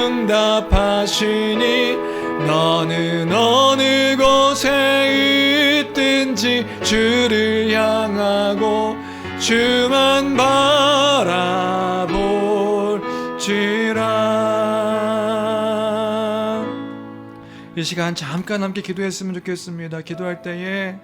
응답하시니, 너는 어느 곳에 있든지 주를 향하고 주만 바라볼지라. 이 시간 잠깐 함께 기도했으면 좋겠습니다. 기도할 때에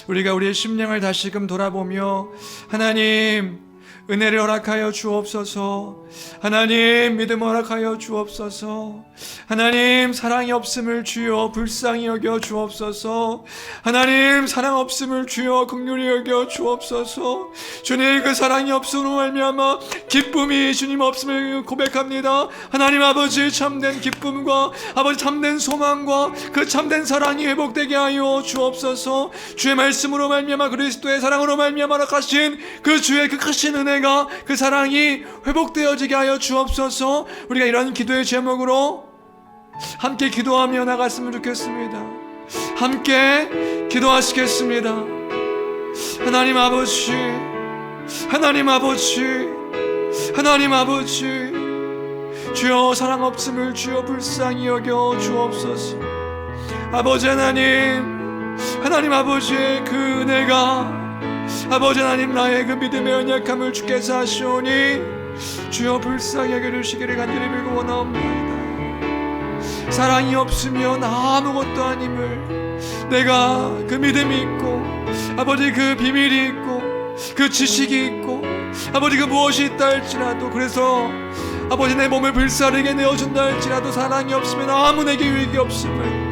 우리가 우리의 심령을 다시금 돌아보며, 하나님 은혜를 허락하여 주옵소서, 하나님 믿음 허락하여 주옵소서, 하나님 사랑이 없음을 주여 불쌍히 여겨 주옵소서, 하나님 사랑 없음을 주여 긍휼히 여겨 주옵소서. 주님 그 사랑이 없음으로 말미암아 기쁨이 주님 없음을 고백합니다. 하나님 아버지 참된 기쁨과 아버지 참된 소망과 그 참된 사랑이 회복되게 하여 주옵소서. 주의 말씀으로 말미암아 그리스도의 사랑으로 말미암아 허락하신 그 주의 그 크신 은혜가, 그 사랑이 회복되어지게 하여 주옵소서. 우리가 이런 기도의 제목으로 함께 기도하며 나갔으면 좋겠습니다. 함께 기도하시겠습니다. 하나님 아버지, 하나님 아버지, 하나님 아버지, 주여 사랑 없음을 주여 불쌍히 여겨 주옵소서. 아버지 하나님, 하나님 아버지의 그 은혜가 아버지 하나님 나의 그 믿음의 연약함을 주께서 하시오니 주여 불쌍히 여겨주시기를 간절히 빌고 원하옵나이다. 사랑이 없으면 아무것도 아님을 내가 그 믿음이 있고 아버지 그 비밀이 있고 그 지식이 있고 아버지 그 무엇이 있다 할지라도 그래서 아버지 내 몸을 불사르게 내어준다 할지라도 사랑이 없으면 아무 내게 유익이 없음을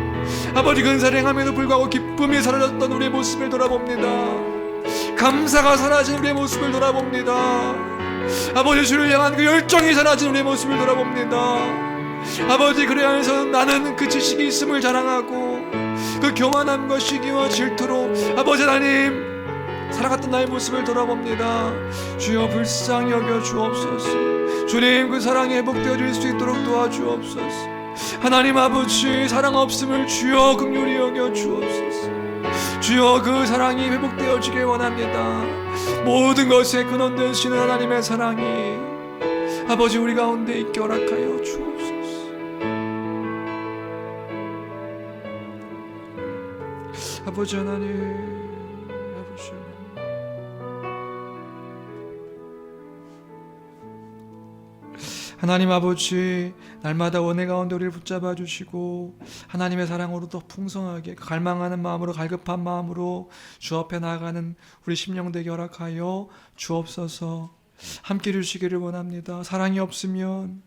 아버지 근사를 행함에도 불구하고 기쁨이 사라졌던 우리의 모습을 돌아봅니다. 감사가 사라진 우리의 모습을 돌아봅니다. 아버지 주를 향한 그 열정이 사라진 우리의 모습을 돌아봅니다. 아버지 그래야 해서 나는 그 지식이 있음을 자랑하고 그 교만함과 시기와 질투로 아버지 하나님 살아갔던 나의 모습을 돌아봅니다. 주여 불쌍히 여겨 주옵소서. 주님 그 사랑이 회복되어질 수 있도록 도와주옵소서. 하나님 아버지 사랑 없음을 주여 긍휼히 여겨 주옵소서. 주여 그 사랑이 회복되어지길 원합니다. 모든 것의 근원 되시는 하나님의 사랑이 아버지 우리 가운데 있게 허락하여 주옵소서. 아버지 하나님 아버지 하나님 아버지 날마다 은혜 가운데 우리를 붙잡아 주시고 하나님의 사랑으로 더 풍성하게 갈망하는 마음으로 갈급한 마음으로 주 앞에 나아가는 우리 심령 되게 허락하여 주옵소서. 함께 해주시기를 원합니다. 사랑이 없으면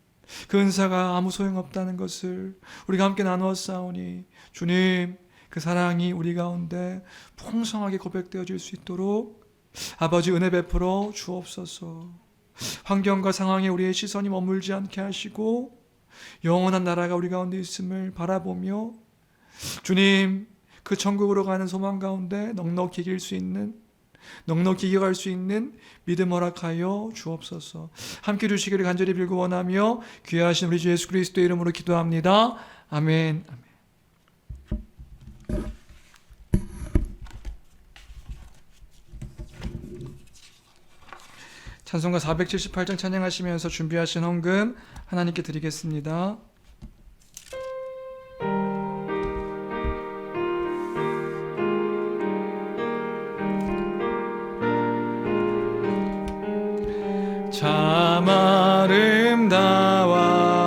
그 은사가 아무 소용없다는 것을 우리가 함께 나누어 싸우니 주님 그 사랑이 우리 가운데 풍성하게 고백되어질 수 있도록 아버지 은혜 베풀어 주옵소서. 환경과 상황에 우리의 시선이 머물지 않게 하시고 영원한 나라가 우리 가운데 있음을 바라보며 주님 그 천국으로 가는 소망 가운데 넉넉히 이길 수 있는 넉넉히 이겨갈 수 있는 믿음 허락하여 주옵소서. 함께 주시기를 간절히 빌고 원하며 귀하신 우리 주 예수 그리스도의 이름으로 기도합니다. 아멘. 찬송가 478장 찬양하시면서 준비하신 헌금 하나님께 드리겠습니다. 참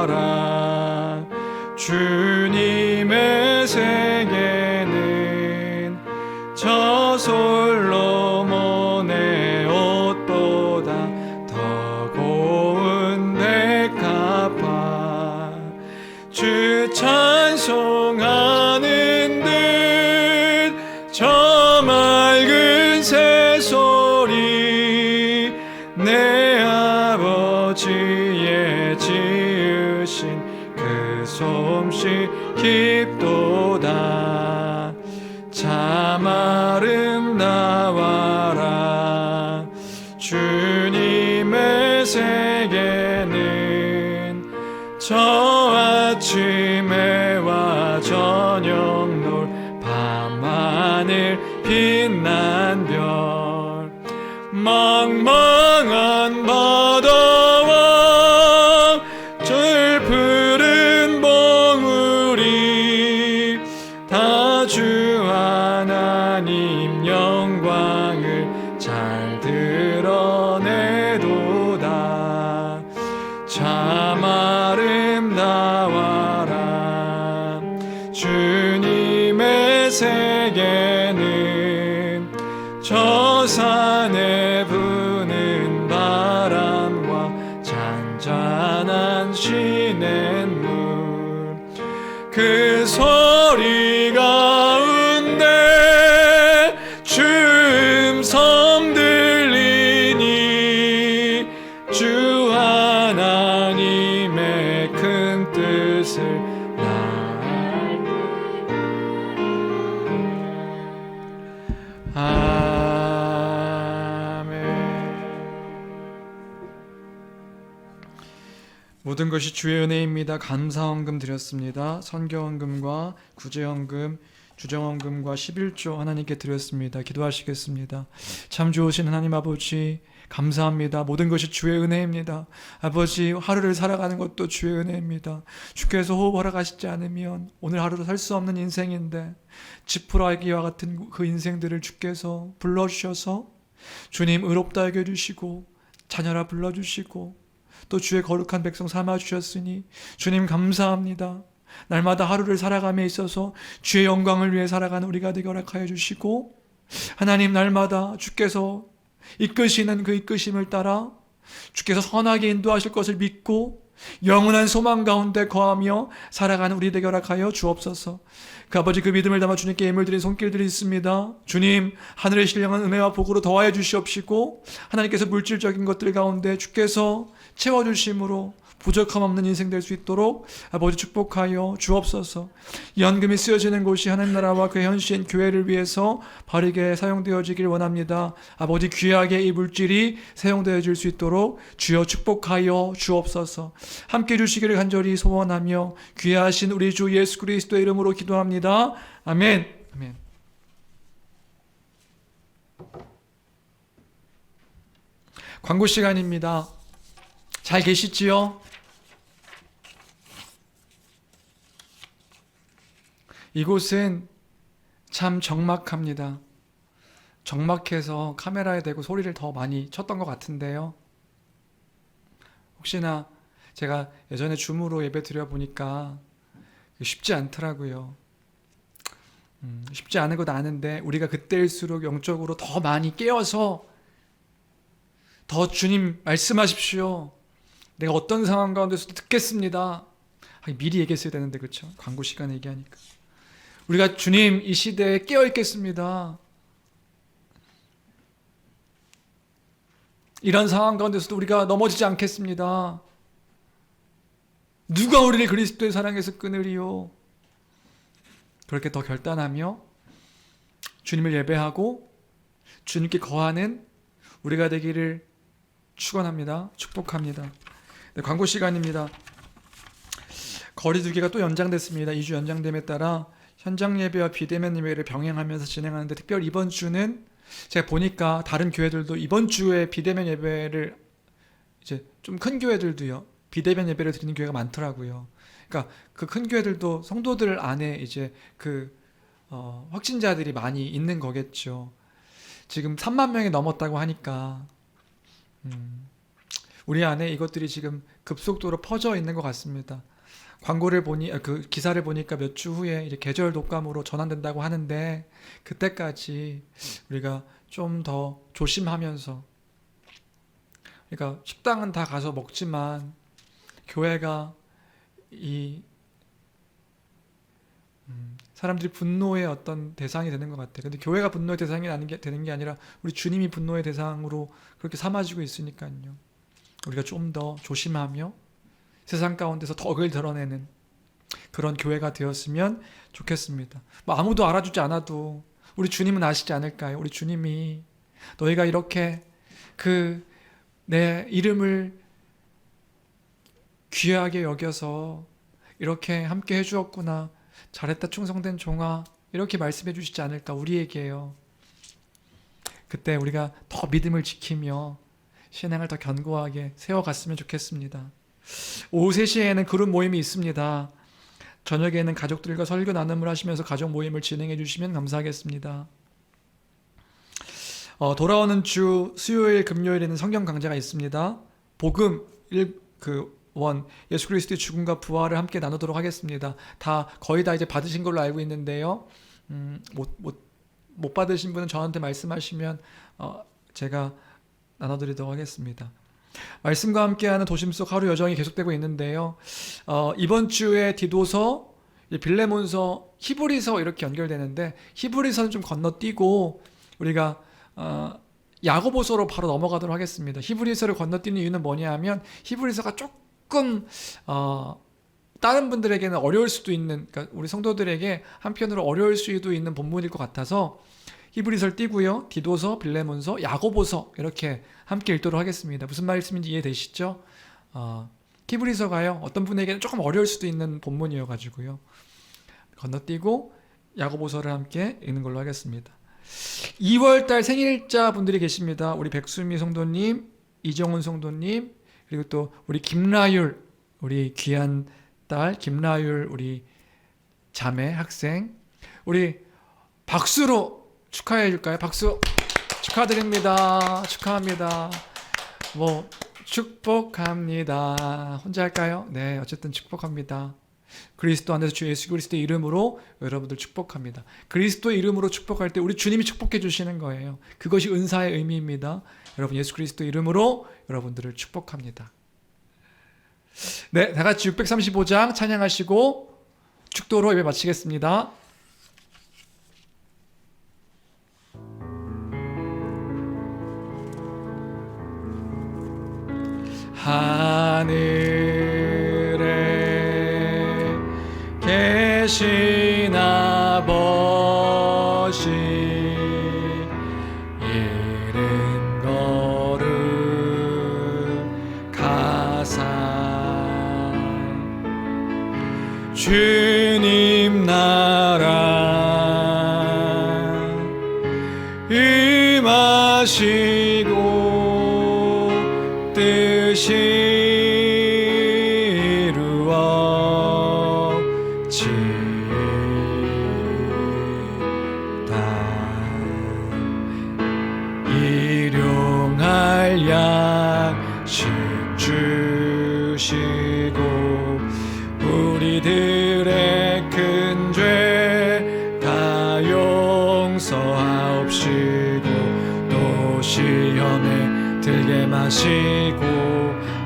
아름다워라 주님의 세계는 저 솔로몬의 옷보다 더 고운 백합화 주 찬송하는 듯 저 맑은 새소리 내 아버지의 지으신 그 솜씨 깊도다 참 아름다워라 주님의 세계는 저 아침 해와 저녁 노을 밤하늘 빛난 별 망망한 바다와 저 푸른 봉우리 다 주 하나님 영광을 잘 드러내도다 참 아름다워라 주님의 세계는 저 산에 부는 바람과 잔잔한 시냇물 그 소리 가운데 주 음성 들리니 주 하나님의 큰 뜻을 모든 것이 주의 은혜입니다. 감사헌금 드렸습니다. 선교헌금과 구제헌금 주정원금과 11조 하나님께 드렸습니다. 기도하시겠습니다. 참 좋으신 하나님 아버지, 감사합니다. 모든 것이 주의 은혜입니다. 아버지, 하루를 살아가는 것도 주의 은혜입니다. 주께서 호흡 허락하시지 않으면 오늘 하루도 살 수 없는 인생인데 지푸라기와 같은 그 인생들을 주께서 불러주셔서 주님 의롭다 여겨주시고 자녀라 불러주시고 또 주의 거룩한 백성 삼아주셨으니 주님 감사합니다. 날마다 하루를 살아감에 있어서 주의 영광을 위해 살아가는 우리가 되게 허락하여 주시고, 하나님 날마다 주께서 이끄시는 그 이끄심을 따라 주께서 선하게 인도하실 것을 믿고 영원한 소망 가운데 거하며 살아가는 우리 되게 허락하여 주옵소서. 그 아버지, 그 믿음을 담아 주님께 예물 드린 손길들이 있습니다. 주님, 하늘의 신령한 은혜와 복으로 더하여 주시옵시고 하나님께서 물질적인 것들 가운데 주께서 채워주심으로 부족함 없는 인생 될 수 있도록 아버지 축복하여 주옵소서. 연금이 쓰여지는 곳이 하나님 나라와 그 현시인 교회를 위해서 바르게 사용되어지길 원합니다. 아버지, 귀하게 이 물질이 사용되어질 수 있도록 주여 축복하여 주옵소서. 함께 해주시기를 간절히 소원하며 귀하신 우리 주 예수 그리스도의 이름으로 기도합니다. 아멘. 아멘. 광고 시간입니다. 잘 계시지요? 이곳은 참 적막합니다. 적막해서 카메라에 대고 소리를 더 많이 쳤던 것 같은데요. 혹시나 제가 예전에 줌으로 예배 드려보니까 쉽지 않더라고요. 쉽지 않은 건 아는데 우리가 그때일수록 영적으로 더 많이 깨어서 더 주님 말씀하십시오. 내가 어떤 상황 가운데서도 듣겠습니다. 미리 얘기했어야 되는데, 그렇죠? 광고 시간에 얘기하니까. 우리가 주님 이 시대에 깨어 있겠습니다. 이런 상황 가운데서도 우리가 넘어지지 않겠습니다. 누가 우리를 그리스도의 사랑에서 끊으리요? 그렇게 더 결단하며 주님을 예배하고 주님께 거하는 우리가 되기를 축원합니다. 축복합니다. 네, 광고 시간입니다. 거리두기가 또 연장됐습니다. 2주 연장됨에 따라 현장 예배와 비대면 예배를 병행하면서 진행하는데, 특별히 이번 주는 제가 보니까 다른 교회들도 이번 주에 비대면 예배를, 이제 좀 큰 교회들도요, 비대면 예배를 드리는 교회가 많더라고요. 그러니까 그 큰 교회들도 성도들 안에 이제 확진자들이 많이 있는 거겠죠. 지금 3만 명이 넘었다고 하니까 우리 안에 이것들이 지금 급속도로 퍼져 있는 것 같습니다. 광고를 그 기사를 보니까 몇 주 후에 이제 계절 독감으로 전환된다고 하는데, 그때까지 우리가 좀 더 조심하면서, 그러니까 식당은 다 가서 먹지만 교회가 이 사람들이 분노의 어떤 대상이 되는 것 같아요. 근데 교회가 분노의 대상이 되는 게 아니라 우리 주님이 분노의 대상으로 그렇게 삼아지고 있으니까요. 우리가 좀 더 조심하며 세상 가운데서 덕을 드러내는 그런 교회가 되었으면 좋겠습니다. 아무도 알아주지 않아도 우리 주님은 아시지 않을까요? 우리 주님이 너희가 이렇게 내 이름을 귀하게 여겨서 이렇게 함께 해주었구나, 잘했다 충성된 종아, 이렇게 말씀해 주시지 않을까, 우리에게요. 그때 우리가 더 믿음을 지키며 신앙을 더 견고하게 세워갔으면 좋겠습니다. 오후 3시에는 그룹 모임이 있습니다. 저녁에는 가족들과 설교 나눔을 하시면서 가족 모임을 진행해 주시면 감사하겠습니다. 돌아오는 주 수요일 금요일에는 성경 강좌가 있습니다. 복음 1 예수 그리스도의 죽음과 부활을 함께 나누도록 하겠습니다. 거의 다 이제 받으신 걸로 알고 있는데요. 못 받으신 분은 저한테 말씀하시면 제가 나눠드리도록 하겠습니다. 말씀과 함께하는 도심 속 하루 여정이 계속되고 있는데요. 이번 주에 디도서, 빌레몬서, 히브리서 이렇게 연결되는데, 히브리서는 좀 건너뛰고 우리가 야고보서로 바로 넘어가도록 하겠습니다. 히브리서를 건너뛰는 이유는 뭐냐 하면, 히브리서가 조금 다른 분들에게는 어려울 수도 있는, 그러니까 우리 성도들에게 한편으로 어려울 수도 있는 본문일 것 같아서 히브리서를 띄고요, 디도서, 빌레몬서, 야고보서 이렇게 함께 읽도록 하겠습니다. 무슨 말씀인지 이해되시죠? 히브리서가요, 어떤 분에게는 조금 어려울 수도 있는 본문이어가지고요, 건너뛰고 야고보서를 함께 읽는 걸로 하겠습니다. 2월달 생일자 분들이 계십니다. 우리 백수미 성도님, 이정훈 성도님, 그리고 또 우리 김라율, 우리 귀한 딸 김라율, 우리 자매 학생, 우리 박수로 축하해 줄까요? 박수 축하드립니다. 축하합니다. 뭐 축복합니다. 혼자 할까요? 네, 어쨌든 축복합니다. 그리스도 안에서 주 예수 그리스도의 이름으로 여러분들 축복합니다. 그리스도의 이름으로 축복할 때 우리 주님이 축복해 주시는 거예요. 그것이 은사의 의미입니다. 여러분 예수 그리스도 이름으로 여러분들을 축복합니다. 네, 다 같이 635장 찬양하시고 축도로 예배 마치겠습니다. 하늘에 계신 아버지 이른 거룩하사 주님 나라 임하시고 뜻이 일용할 양식 주시고 우리들의 큰 죄 다 용서하옵시고 또 시험에 들게 마시고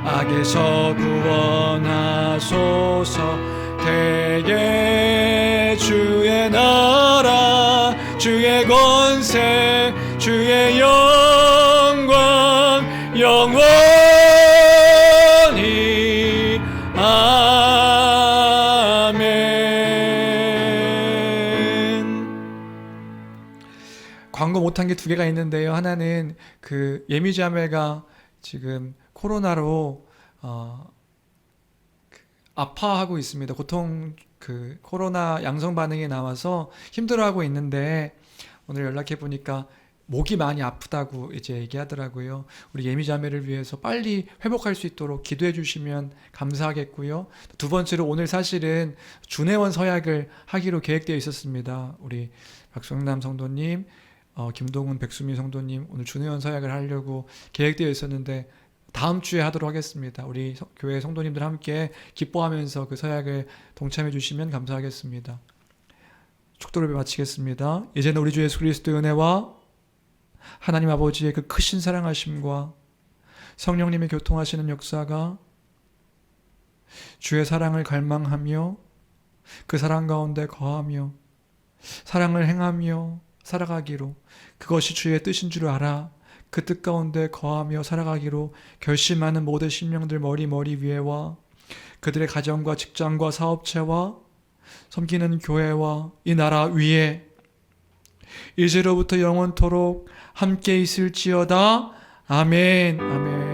악에서 구원하소서. 대개 주의 나라 주의 권세 주의 영광 영원히 아멘. 광고 못한 게 두 개가 있는데요. 하나는 그 예미자매가 지금 코로나로 아파하고 있습니다. 그 코로나 양성 반응이 나와서 힘들어하고 있는데 오늘 연락해 보니까 목이 많이 아프다고 이제 얘기하더라고요. 우리 예미자매를 위해서 빨리 회복할 수 있도록 기도해 주시면 감사하겠고요. 두 번째로 오늘 사실은 준회원 서약을 하기로 계획되어 있었습니다. 우리 박성남 성도님, 김동훈 백수미 성도님 오늘 준회원 서약을 하려고 계획되어 있었는데 다음 주에 하도록 하겠습니다. 우리 교회 성도님들 함께 기뻐하면서 그 서약을 동참해 주시면 감사하겠습니다. 축도를 마치겠습니다. 이제는 우리 주 예수 그리스도의 은혜와 하나님 아버지의 그 크신 사랑하심과 성령님의 교통하시는 역사가 주의 사랑을 갈망하며 그 사랑 가운데 거하며 사랑을 행하며 살아가기로, 그것이 주의 뜻인 줄 알아 그 뜻 가운데 거하며 살아가기로 결심하는 모든 심령들 머리 위에와 그들의 가정과 직장과 사업체와 섬기는 교회와 이 나라 위에 이제로부터 영원토록 함께 있을지어다. 아멘. 아멘.